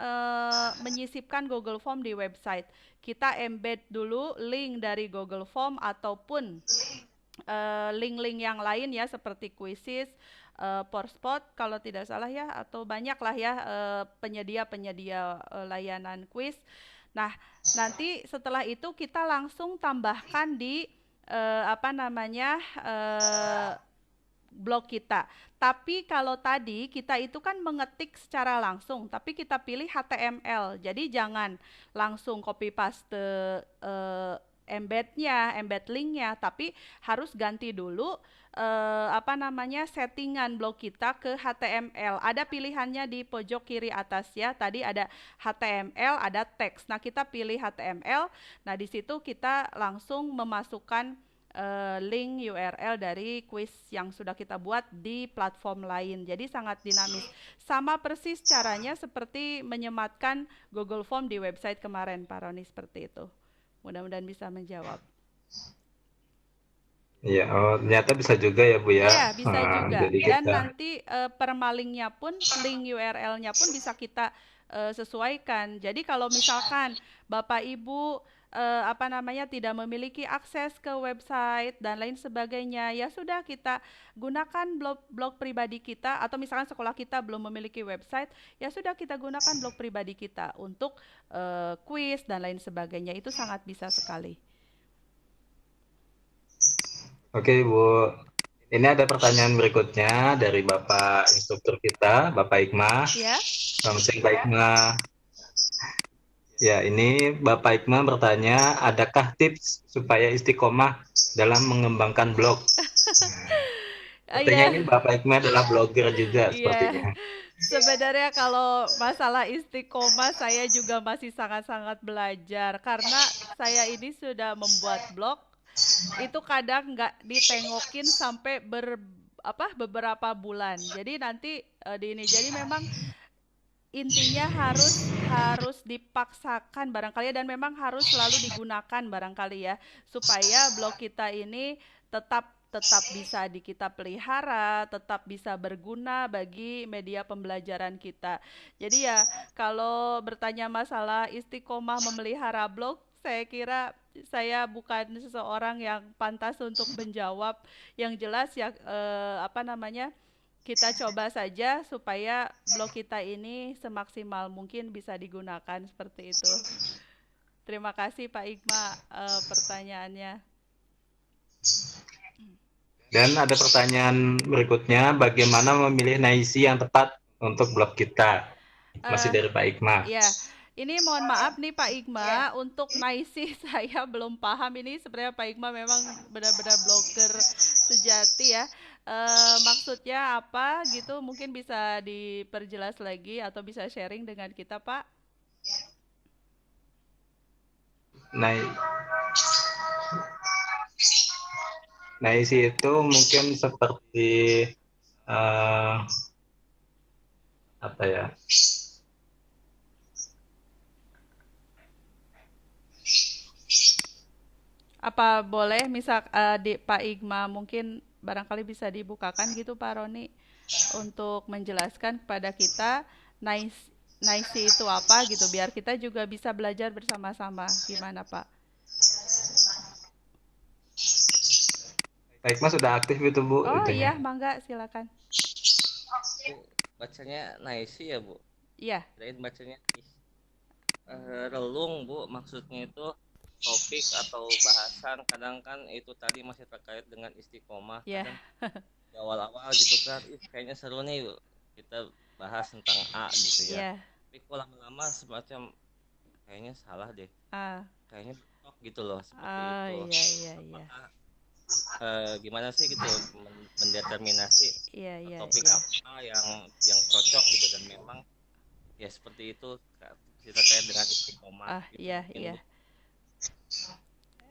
Speaker 2: menyisipkan Google Form di website. Kita embed dulu link dari Google Form ataupun link-link yang lain ya, seperti Quizizz, Forspot kalau tidak salah ya, atau banyak lah ya penyedia-penyedia layanan quiz. Nah, nanti setelah itu kita langsung tambahkan di blog kita. Tapi kalau tadi kita itu kan mengetik secara langsung, tapi kita pilih HTML. Jadi jangan langsung copy paste embed linknya, tapi harus ganti dulu settingan blog kita ke HTML. Ada pilihannya di pojok kiri atas ya. Tadi ada HTML, ada teks. Nah, kita pilih HTML. Nah, di situ kita langsung memasukkan link URL dari quiz yang sudah kita buat di platform lain. Jadi sangat dinamis. Sama persis caranya seperti menyematkan Google Form di website kemarin, Pak Roni, seperti itu. Mudah-mudahan bisa menjawab.
Speaker 3: Iya, ternyata bisa juga ya Bu ya.
Speaker 2: Iya, bisa juga.
Speaker 3: Jadi
Speaker 2: Dan
Speaker 3: kita
Speaker 2: nanti permalingnya pun, link URL-nya pun bisa kita sesuaikan. Jadi kalau misalkan Bapak Ibu tidak memiliki akses ke website dan lain sebagainya, ya sudah, kita gunakan blog pribadi kita, atau misalkan sekolah kita belum memiliki website, ya sudah, kita gunakan blog pribadi kita untuk quiz dan lain sebagainya. Itu sangat bisa sekali.
Speaker 3: Oke Bu, ini ada pertanyaan berikutnya dari Bapak instruktur kita, Bapak Ikma.
Speaker 2: Ya.
Speaker 3: Selamat siang Pak Ikma. Ya, ini Bapak Ikma bertanya, adakah tips supaya istiqomah dalam mengembangkan blog? Artinya ini Bapak Ikma adalah blogger juga sepertinya.
Speaker 2: Sebenarnya kalau masalah istiqomah, saya juga masih sangat-sangat belajar, karena saya ini sudah membuat blog, itu kadang nggak ditengokin sampai beberapa bulan. Jadi nanti jadi memang intinya harus dipaksakan barangkali, dan memang harus selalu digunakan barangkali ya, supaya blog kita ini tetap bisa kita pelihara, tetap bisa berguna bagi media pembelajaran kita. Jadi ya, kalau bertanya masalah istiqomah memelihara blog, saya kira saya bukan seseorang yang pantas untuk menjawab. Yang jelas ya, kita coba saja supaya blog kita ini semaksimal mungkin bisa digunakan, seperti itu. Terima kasih Pak Ikma pertanyaannya.
Speaker 3: Dan ada pertanyaan berikutnya, bagaimana memilih naisi yang tepat untuk blog kita? Masih dari Pak Ikma.
Speaker 2: Ya, ini mohon maaf nih Pak Ikma, untuk naisi saya belum paham. Ini sebenarnya Pak Ikma memang benar-benar blogger sejati ya. Maksudnya apa gitu, mungkin bisa diperjelas lagi atau bisa sharing dengan kita Pak?
Speaker 3: Naisi itu mungkin seperti
Speaker 2: apa boleh misal di Pak Ikma mungkin barangkali bisa dibukakan gitu Pak Roni, untuk menjelaskan kepada kita naisi itu apa gitu, biar kita juga bisa belajar bersama-sama. Gimana Pak?
Speaker 3: Pak Ikma sudah aktif gitu Bu?
Speaker 2: Oh iya, mangga silakan.
Speaker 5: Bacanya naisi ya Bu?
Speaker 2: Iya.
Speaker 5: Kirain bacanya relung Bu, maksudnya itu topik atau bahasan. Kadang kan itu tadi masih terkait dengan istiqomah. Kadang di awal-awal gitu kan, kayaknya seru nih Bu, kita bahas tentang A gitu ya. Tapi kok lama-lama semacam kayaknya salah deh. Kayaknya betok gitu loh, seperti itu.
Speaker 2: Iya.
Speaker 5: gimana sih gitu mendeterminasi topik apa yang cocok gitu, dan memang ya seperti itu terkait dengan istiqomah.
Speaker 2: Iya.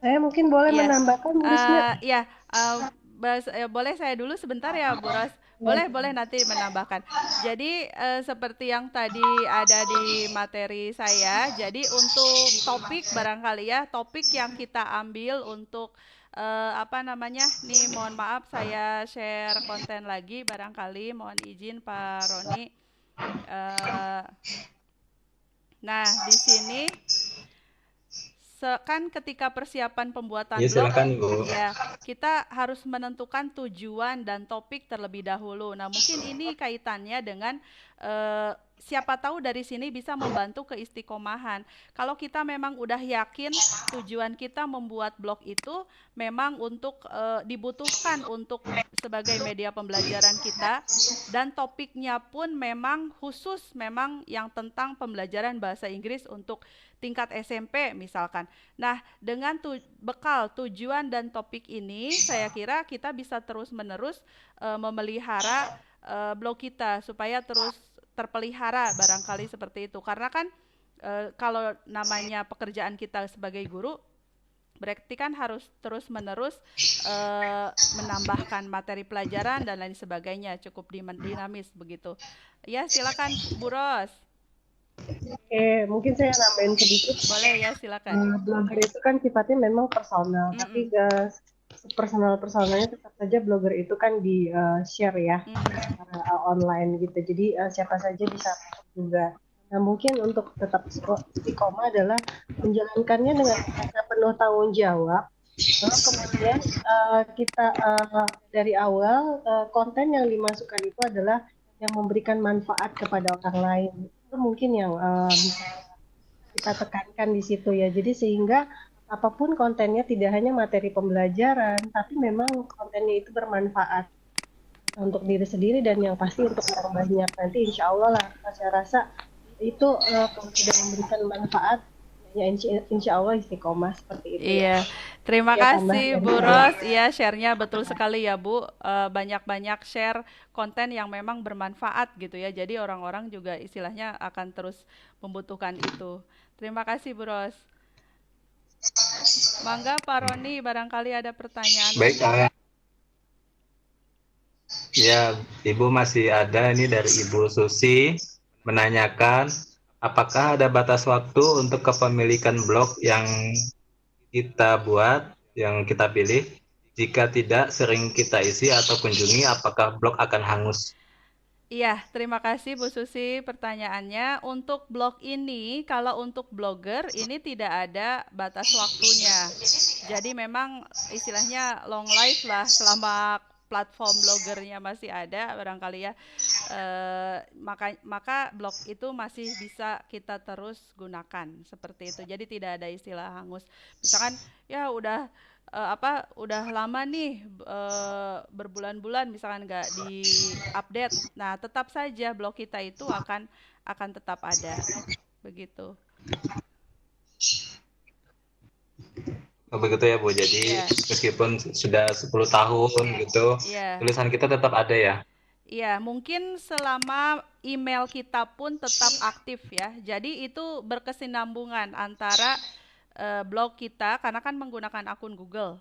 Speaker 1: Saya mungkin boleh menambahkan, Bu Risma.
Speaker 2: Boleh saya dulu sebentar ya, Bu Ros. Boleh nanti menambahkan. Jadi seperti yang tadi ada di materi saya, jadi untuk topik barangkali ya, topik yang kita ambil untuk nih mohon maaf saya share konten lagi barangkali, mohon izin Pak Roni. Nah, di sini kan ketika persiapan pembuatan blog, ya kita harus menentukan tujuan dan topik terlebih dahulu. Nah, mungkin ini kaitannya dengan siapa tahu dari sini bisa membantu keistiqomahan. Kalau kita memang udah yakin tujuan kita membuat blog itu memang untuk dibutuhkan untuk sebagai media pembelajaran kita, dan topiknya pun memang khusus memang yang tentang pembelajaran bahasa Inggris untuk tingkat SMP misalkan. Nah, dengan bekal tujuan dan topik ini, saya kira kita bisa terus-menerus memelihara blog kita supaya terus terpelihara barangkali seperti itu. Karena kan kalau namanya pekerjaan kita sebagai guru, berarti kan harus terus-menerus menambahkan materi pelajaran dan lain sebagainya, cukup dinamis begitu. Ya, silakan Bu Ros.
Speaker 1: Oke, mungkin saya nambahin sedikit.
Speaker 2: Boleh ya, silakan.
Speaker 1: Blogger itu kan sifatnya memang personal, tapi personalnya tetap saja blogger itu kan di share ya secara online gitu. Jadi siapa saja bisa juga. Nah, mungkin untuk tetap istiqomah adalah menjalankannya dengan penuh tanggung jawab. Lalu kemudian kita dari awal konten yang dimasukkan itu adalah yang memberikan manfaat kepada orang lain. Itu mungkin yang bisa kita tekankan di situ ya. Jadi sehingga apapun kontennya tidak hanya materi pembelajaran, tapi memang kontennya itu bermanfaat untuk diri sendiri dan yang pasti untuk orang banyak. Nanti insya Allah lah, saya rasa itu kalau sudah memberikan manfaat, ya insya Allah istiqomah seperti itu.
Speaker 2: Iya, terima kasih Bu Ros. Iya, share-nya betul sekali ya Bu. Banyak-banyak share konten yang memang bermanfaat gitu ya. Jadi orang-orang juga istilahnya akan terus membutuhkan itu. Terima kasih Bu Ros. Mangga Pak Roni, barangkali ada pertanyaan.
Speaker 3: Baik, ya Ibu masih ada ini dari Ibu Susi menanyakan apakah ada batas waktu untuk kepemilikan blog yang kita buat, yang kita pilih? Jika tidak sering kita isi atau kunjungi, apakah blog akan hangus?
Speaker 2: Iya, terima kasih Bu Susi pertanyaannya. Untuk blog ini, kalau untuk blogger ini tidak ada batas waktunya. Jadi memang istilahnya long life lah selama platform blogernya masih ada barangkali ya. Maka blog itu masih bisa kita terus gunakan seperti itu. Jadi tidak ada istilah hangus. Misalkan ya udah lama nih berbulan-bulan misalkan nggak di-update. Nah, tetap saja blog kita itu akan tetap ada. Begitu.
Speaker 3: Begitu ya Bu. Jadi meskipun sudah 10 tahun gitu, tulisan kita tetap ada ya.
Speaker 2: Iya, mungkin selama email kita pun tetap aktif ya. Jadi itu berkesinambungan antara blog kita, karena kan menggunakan akun Google,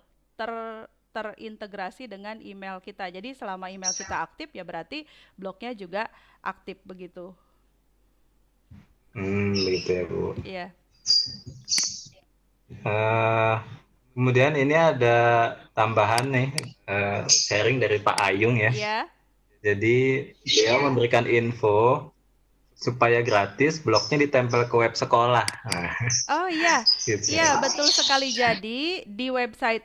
Speaker 2: terintegrasi dengan email kita. Jadi selama email kita aktif ya berarti blognya juga aktif begitu.
Speaker 3: Begitu ya Bu.
Speaker 2: Iya.
Speaker 3: Kemudian ini ada tambahan nih, sharing dari Pak Ayung ya.
Speaker 2: Iya.
Speaker 3: Jadi dia memberikan info supaya gratis blognya ditempel ke web sekolah.
Speaker 2: Oh iya, gitu. Iya betul sekali. Jadi di website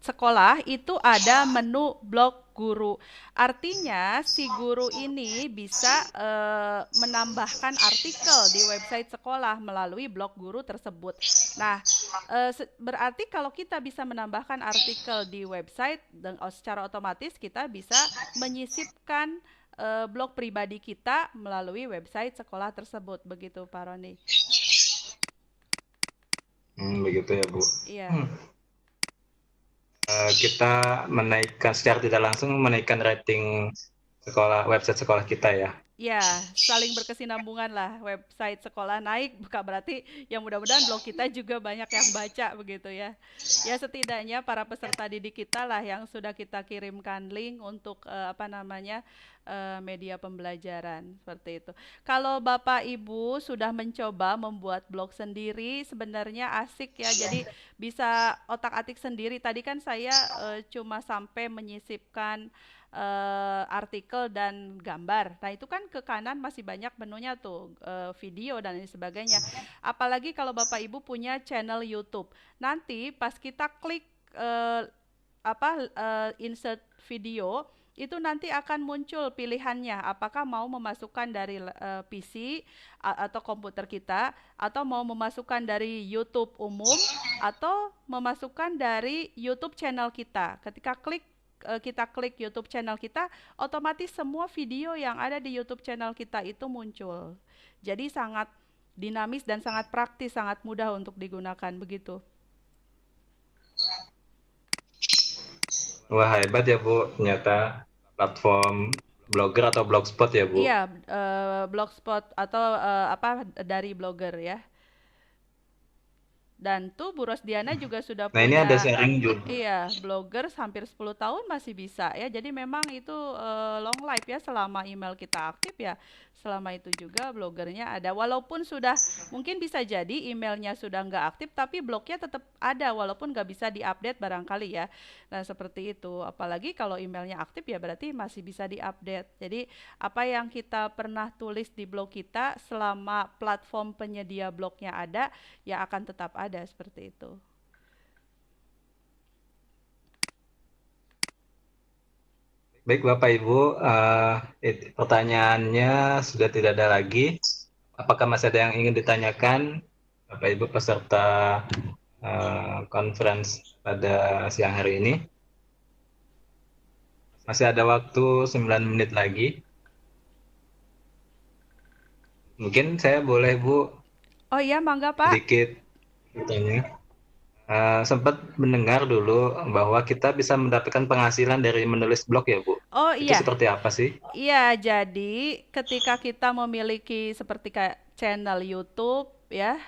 Speaker 2: sekolah itu ada menu blog guru. Artinya si guru ini bisa menambahkan artikel di website sekolah melalui blog guru tersebut. Nah, berarti kalau kita bisa menambahkan artikel di website, dan secara otomatis kita bisa menyisipkan blog pribadi kita melalui website sekolah tersebut, begitu Pak Roni.
Speaker 3: Begitu ya Bu.
Speaker 2: Iya.
Speaker 3: kita menaikkan secara tidak langsung menaikkan rating website sekolah kita ya.
Speaker 2: Ya, saling berkesinambungan lah, website sekolah naik, bukan berarti yang mudah-mudahan blog kita juga banyak yang baca begitu ya. Ya setidaknya para peserta didik kita lah yang sudah kita kirimkan link untuk media pembelajaran seperti itu. Kalau Bapak Ibu sudah mencoba membuat blog sendiri, sebenarnya asik ya. Jadi bisa otak-atik sendiri. Tadi kan saya cuma sampai menyisipkan artikel dan gambar. Nah itu kan ke kanan masih banyak menunya tuh, video dan lain sebagainya. Apalagi kalau Bapak Ibu punya channel YouTube. Nanti pas kita klik insert video, itu nanti akan muncul pilihannya, apakah mau memasukkan dari PC atau komputer kita, atau mau memasukkan dari YouTube umum, atau memasukkan dari YouTube channel kita. Ketika kita klik YouTube channel kita, otomatis semua video yang ada di YouTube channel kita itu muncul. Jadi sangat dinamis dan sangat praktis, sangat mudah untuk digunakan begitu.
Speaker 3: Wah hebat ya Bu, ternyata platform Blogger atau Blogspot ya Bu?
Speaker 2: Iya, Blogspot atau dari Blogger ya. Dan tuh Bu Rosdiana juga sudah punya.
Speaker 3: Nah ini ada sharing juga.
Speaker 2: Iya, Blogger hampir 10 tahun masih bisa ya. Jadi memang itu long life ya, selama email kita aktif ya. Selama itu juga bloggernya ada. Walaupun sudah, mungkin bisa jadi emailnya sudah nggak aktif, tapi blognya tetap ada walaupun nggak bisa diupdate barangkali ya. Nah seperti itu. Apalagi kalau emailnya aktif ya berarti masih bisa diupdate. Jadi apa yang kita pernah tulis di blog kita, selama platform penyedia blognya ada, ya akan tetap ada seperti itu.
Speaker 3: Baik Bapak Ibu, pertanyaannya sudah tidak ada lagi. Apakah masih ada yang ingin ditanyakan Bapak Ibu peserta conference pada siang hari ini? Masih ada waktu 9 menit lagi. Mungkin saya boleh Bu?
Speaker 2: Oh iya, mangga Pak.
Speaker 3: Sedikit bertanya. Sempat mendengar dulu bahwa kita bisa mendapatkan penghasilan dari menulis blog ya Bu?
Speaker 2: Oh
Speaker 3: Itu
Speaker 2: iya.
Speaker 3: seperti apa sih?
Speaker 2: Iya, jadi ketika kita memiliki seperti kayak channel YouTube ya,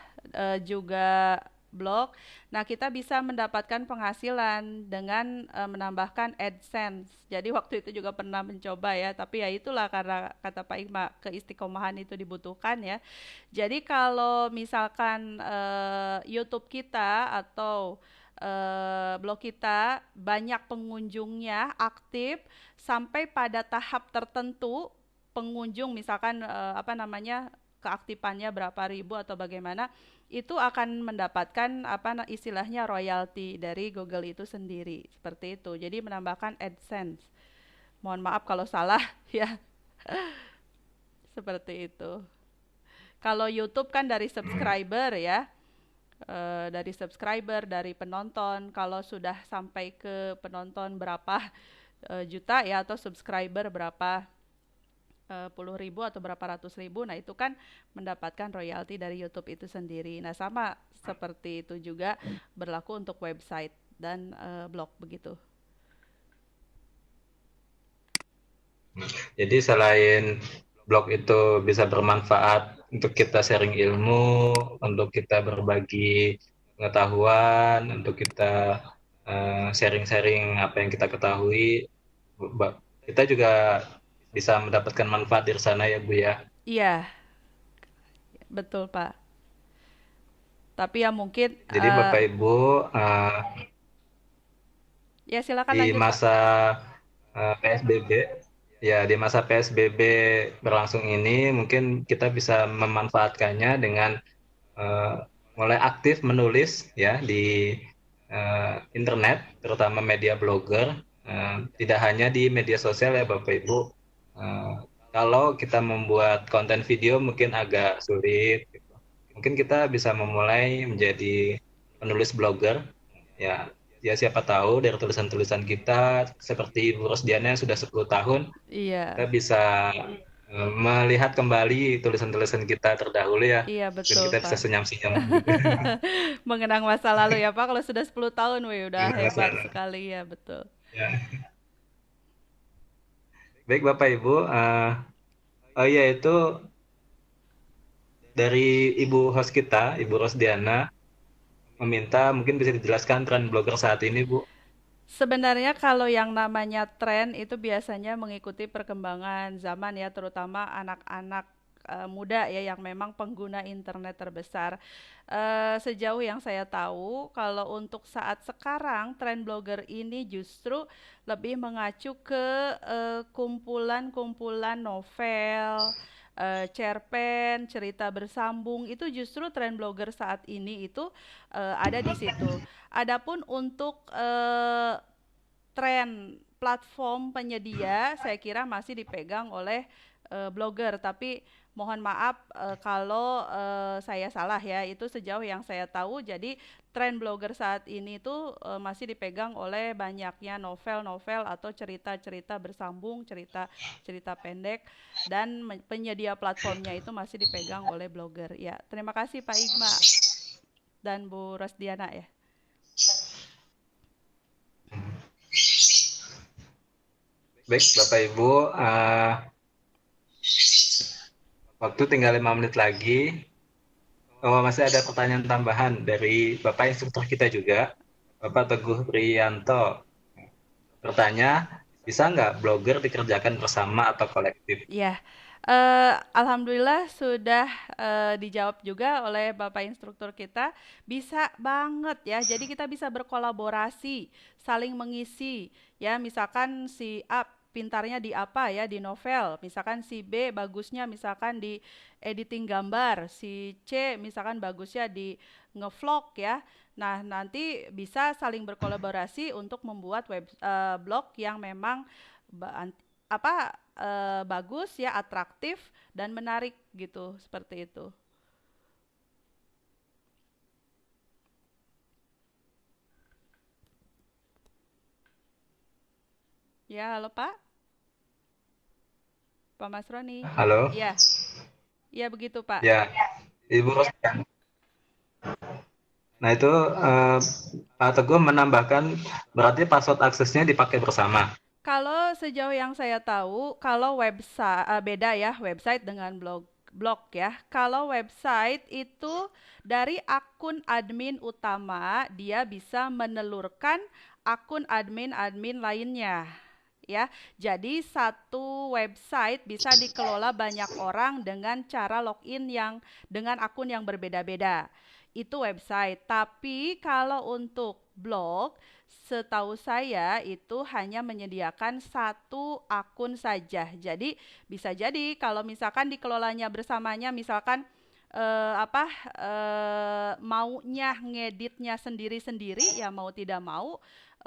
Speaker 2: juga blog, nah kita bisa mendapatkan penghasilan dengan menambahkan AdSense. Jadi waktu itu juga pernah mencoba ya, tapi ya itulah karena kata Pak Igma, keistiqomahan itu dibutuhkan ya. Jadi kalau misalkan YouTube kita atau blog kita banyak pengunjungnya, aktif sampai pada tahap tertentu, pengunjung misalkan keaktifannya berapa ribu atau bagaimana, itu akan mendapatkan istilahnya royalti dari Google itu sendiri, seperti itu. Jadi menambahkan AdSense. Mohon maaf kalau salah ya. Seperti itu. Kalau YouTube kan dari subscriber ya. Dari subscriber, dari penonton. Kalau sudah sampai ke penonton berapa juta ya, atau subscriber berapa puluh ribu atau berapa ratus ribu, nah itu kan mendapatkan royalti dari YouTube itu sendiri. Nah sama seperti itu juga berlaku untuk website dan blog begitu.
Speaker 3: Jadi selain blog itu bisa bermanfaat untuk kita sharing ilmu, untuk kita berbagi pengetahuan, untuk kita sharing-sharing apa yang kita ketahui, kita juga bisa mendapatkan manfaat dari sana ya Bu ya.
Speaker 2: Iya, betul Pak. Tapi ya mungkin
Speaker 3: jadi Bapak Ibu
Speaker 2: ya silakan
Speaker 3: di
Speaker 2: lanjut,
Speaker 3: masa PSBB ya, di masa PSBB berlangsung ini mungkin kita bisa memanfaatkannya dengan mulai aktif menulis ya di internet, terutama media blogger, tidak hanya di media sosial ya Bapak Ibu. Kalau kita membuat konten video mungkin agak sulit gitu. Mungkin kita bisa memulai menjadi penulis blogger ya siapa tahu dari tulisan-tulisan kita seperti Bu Rosdiana yang sudah 10 tahun
Speaker 2: iya,
Speaker 3: kita bisa melihat kembali tulisan-tulisan kita terdahulu ya.
Speaker 2: Iya,
Speaker 3: Dan
Speaker 2: betul,
Speaker 3: kita bisa
Speaker 2: Pak.
Speaker 3: senyum-senyum.
Speaker 2: Mengenang masa lalu ya, Pak. Kalau sudah 10 tahun, wih, udah
Speaker 3: Mengenang masa
Speaker 2: hebat
Speaker 3: lalu.
Speaker 2: sekali ya, betul.
Speaker 3: Ya. Baik Bapak Ibu, oh iya itu dari Ibu host kita, Ibu Rosdiana, meminta mungkin bisa dijelaskan tren blogger saat ini, Bu.
Speaker 2: Sebenarnya kalau yang namanya tren itu biasanya mengikuti perkembangan zaman ya, terutama anak-anak muda ya yang memang pengguna internet terbesar. Sejauh yang saya tahu, kalau untuk saat sekarang tren blogger ini justru lebih mengacu ke kumpulan-kumpulan novel, cerpen, cerita bersambung itu justru tren blogger saat ini itu ada di situ. Adapun untuk tren platform penyedia, saya kira masih dipegang oleh blogger. Tapi mohon maaf kalau saya salah ya. Itu sejauh yang saya tahu. Jadi tren blogger saat ini tuh masih dipegang oleh banyaknya novel-novel atau cerita-cerita bersambung, cerita-cerita pendek, dan penyedia platformnya itu masih dipegang oleh blogger. Ya, terima kasih Pak Igma dan Bu Rosdiana ya.
Speaker 3: Baik Bapak Ibu, waktu tinggal 5 menit lagi. Oh, masih ada pertanyaan tambahan dari Bapak instruktur kita juga, Bapak Teguh Priyanto. Bertanya, bisa nggak blogger dikerjakan bersama atau kolektif?
Speaker 2: Ya, alhamdulillah sudah dijawab juga oleh Bapak instruktur kita. Bisa banget ya. Jadi kita bisa berkolaborasi, saling mengisi. Ya, misalkan si A pintarnya di apa ya, di novel. Misalkan si B bagusnya misalkan di editing gambar, si C misalkan bagusnya di ngevlog ya. Nah, nanti bisa saling berkolaborasi untuk membuat blog yang memang bagus ya, atraktif dan menarik gitu, seperti itu. Ya, halo Pak. Pak Mas Roni.
Speaker 3: Halo.
Speaker 2: Ya. Ya, begitu Pak.
Speaker 3: Ya, Ibu Rosdiana. Nah itu Pak Teguh menambahkan berarti password aksesnya dipakai bersama.
Speaker 2: Kalau sejauh yang saya tahu, kalau website beda ya, website dengan blog ya. Kalau website itu dari akun admin utama dia bisa menelurkan akun admin lainnya. Ya, jadi satu website bisa dikelola banyak orang dengan cara login dengan akun yang berbeda-beda. Itu website. Tapi kalau untuk blog, setahu saya itu hanya menyediakan satu akun saja. Jadi bisa jadi kalau misalkan dikelolanya bersamanya, misalkan maunya ngeditnya sendiri-sendiri, ya mau tidak mau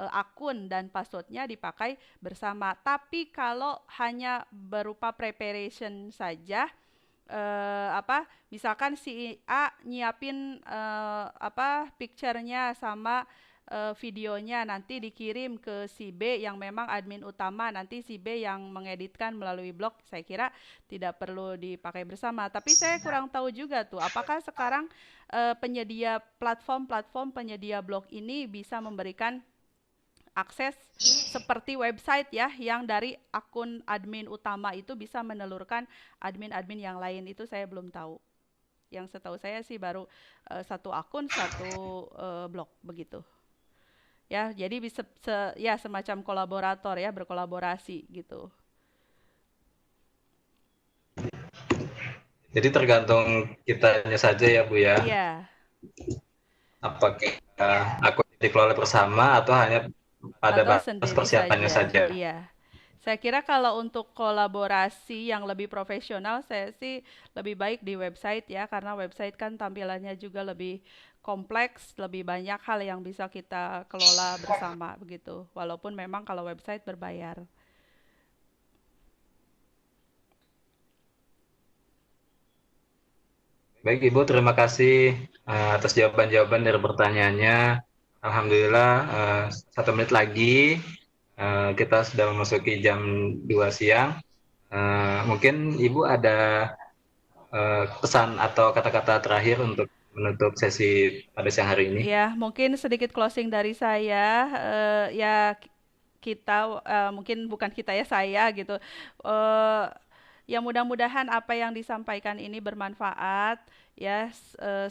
Speaker 2: akun dan passwordnya dipakai bersama. Tapi kalau hanya berupa preparation saja, misalkan si A nyiapin picture-nya sama videonya, nanti dikirim ke si B yang memang admin utama, nanti si B yang mengeditkan melalui blog, saya kira tidak perlu dipakai bersama. Tapi saya kurang tahu juga tuh apakah sekarang penyedia platform penyedia blog ini bisa memberikan akses seperti website ya, yang dari akun admin utama itu bisa menelurkan admin-admin yang lain. Itu saya belum tahu. Yang setahu saya sih baru satu akun, satu blog begitu. Ya, jadi bisa ya semacam kolaborator ya, berkolaborasi gitu.
Speaker 3: Jadi tergantung kitanya saja ya Bu ya.
Speaker 2: Iya.
Speaker 3: Apakah akun dikelola bersama atau hanya pada batas persiapannya saja.
Speaker 2: Iya. Saya kira kalau untuk kolaborasi yang lebih profesional, saya sih lebih baik di website ya, karena website kan tampilannya juga lebih kompleks, lebih banyak hal yang bisa kita kelola bersama begitu. Walaupun memang kalau website berbayar.
Speaker 3: Baik Ibu, terima kasih atas jawaban-jawaban dari pertanyaannya. Alhamdulillah 1 menit lagi kita sudah memasuki jam 2 siang. Mungkin Ibu ada pesan atau kata-kata terakhir untuk menutup sesi pada siang hari ini?
Speaker 2: Ya, mungkin sedikit closing dari saya. Ya kita mungkin bukan kita ya, saya gitu. Ya mudah-mudahan apa yang disampaikan ini bermanfaat ya,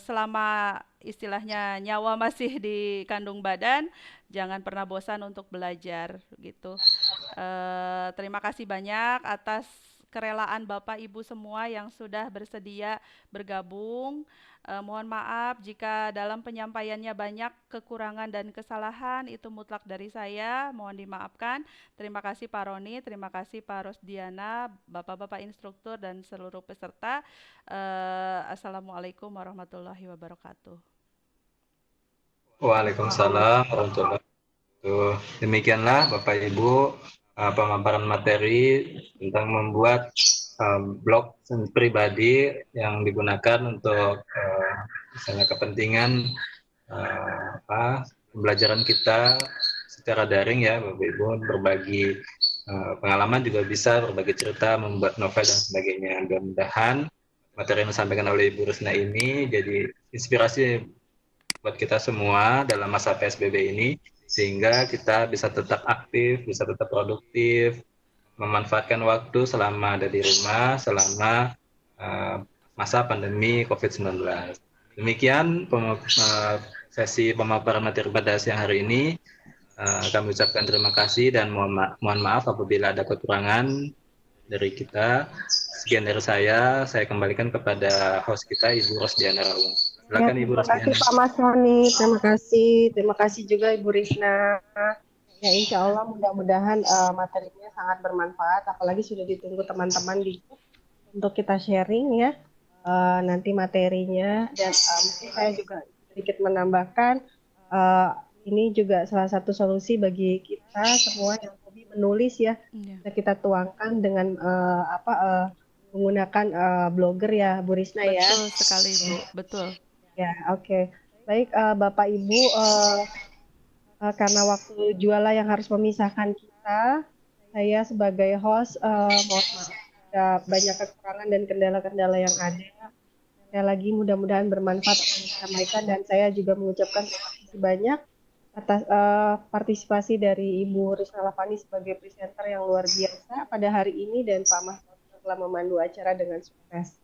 Speaker 2: selama istilahnya nyawa masih di kandung badan, jangan pernah bosan untuk belajar gitu. Terima kasih banyak atas kerelaan Bapak Ibu semua yang sudah bersedia bergabung. Mohon maaf jika dalam penyampaiannya banyak kekurangan dan kesalahan, itu mutlak dari saya, mohon dimaafkan. Terima kasih Pak Roni, terima kasih Pak Rosdiana, Bapak-Bapak instruktur dan seluruh peserta. Assalamualaikum warahmatullahi wabarakatuh.
Speaker 3: Waalaikumsalam warahmatullahi wabarakatuh. Demikianlah Bapak Ibu pemaparan materi tentang membuat blog pribadi yang digunakan untuk misalnya kepentingan pembelajaran kita secara daring ya Bapak Ibu, berbagi pengalaman juga bisa, berbagi cerita, membuat novel dan sebagainya. Mudah-mudahan materi yang disampaikan oleh Ibu Rusna ini jadi inspirasi buat kita semua dalam masa PSBB ini, sehingga kita bisa tetap aktif, bisa tetap produktif, memanfaatkan waktu selama ada di rumah, selama masa pandemi COVID-19. Demikian sesi pemaparan materi pada siang hari ini. Kami ucapkan terima kasih dan mohon maaf apabila ada kekurangan dari kita. Sekian dari saya kembalikan kepada host kita, Ibu Rosdiana Rawung. Silakan Ibu Rosdiana.
Speaker 1: Terima kasih Pak Mas Roni, terima kasih juga Ibu Risna. Ya insya Allah mudah-mudahan materinya sangat bermanfaat, apalagi sudah ditunggu teman-teman di grup untuk kita sharing ya nanti materinya, dan mungkin saya juga sedikit menambahkan ini juga salah satu solusi bagi kita semua yang hobi menulis ya, kita tuangkan dengan menggunakan blogger ya Bu Risna ya.
Speaker 2: Betul sekali Bu, betul.
Speaker 1: Ya, oke. Baik, Bapak Ibu, karena waktu jualah yang harus memisahkan kita, saya sebagai host mohon maaf ada banyak kekurangan dan kendala-kendala yang ada. Sekali lagi mudah-mudahan bermanfaat apa yang disampaikan, dan saya juga mengucapkan terima kasih banyak atas partisipasi dari Ibu Risna Lavani sebagai presenter yang luar biasa pada hari ini, dan Pak Mas telah memandu acara dengan sukses.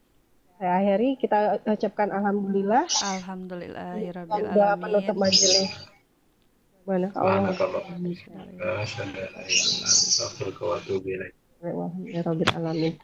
Speaker 1: Saya akhiri, kita ucapkan alhamdulillah.
Speaker 2: Alhamdulillah ya rabbil alamin.
Speaker 1: Doa penutup majelis.
Speaker 3: Subhanallah.
Speaker 1: Alamin.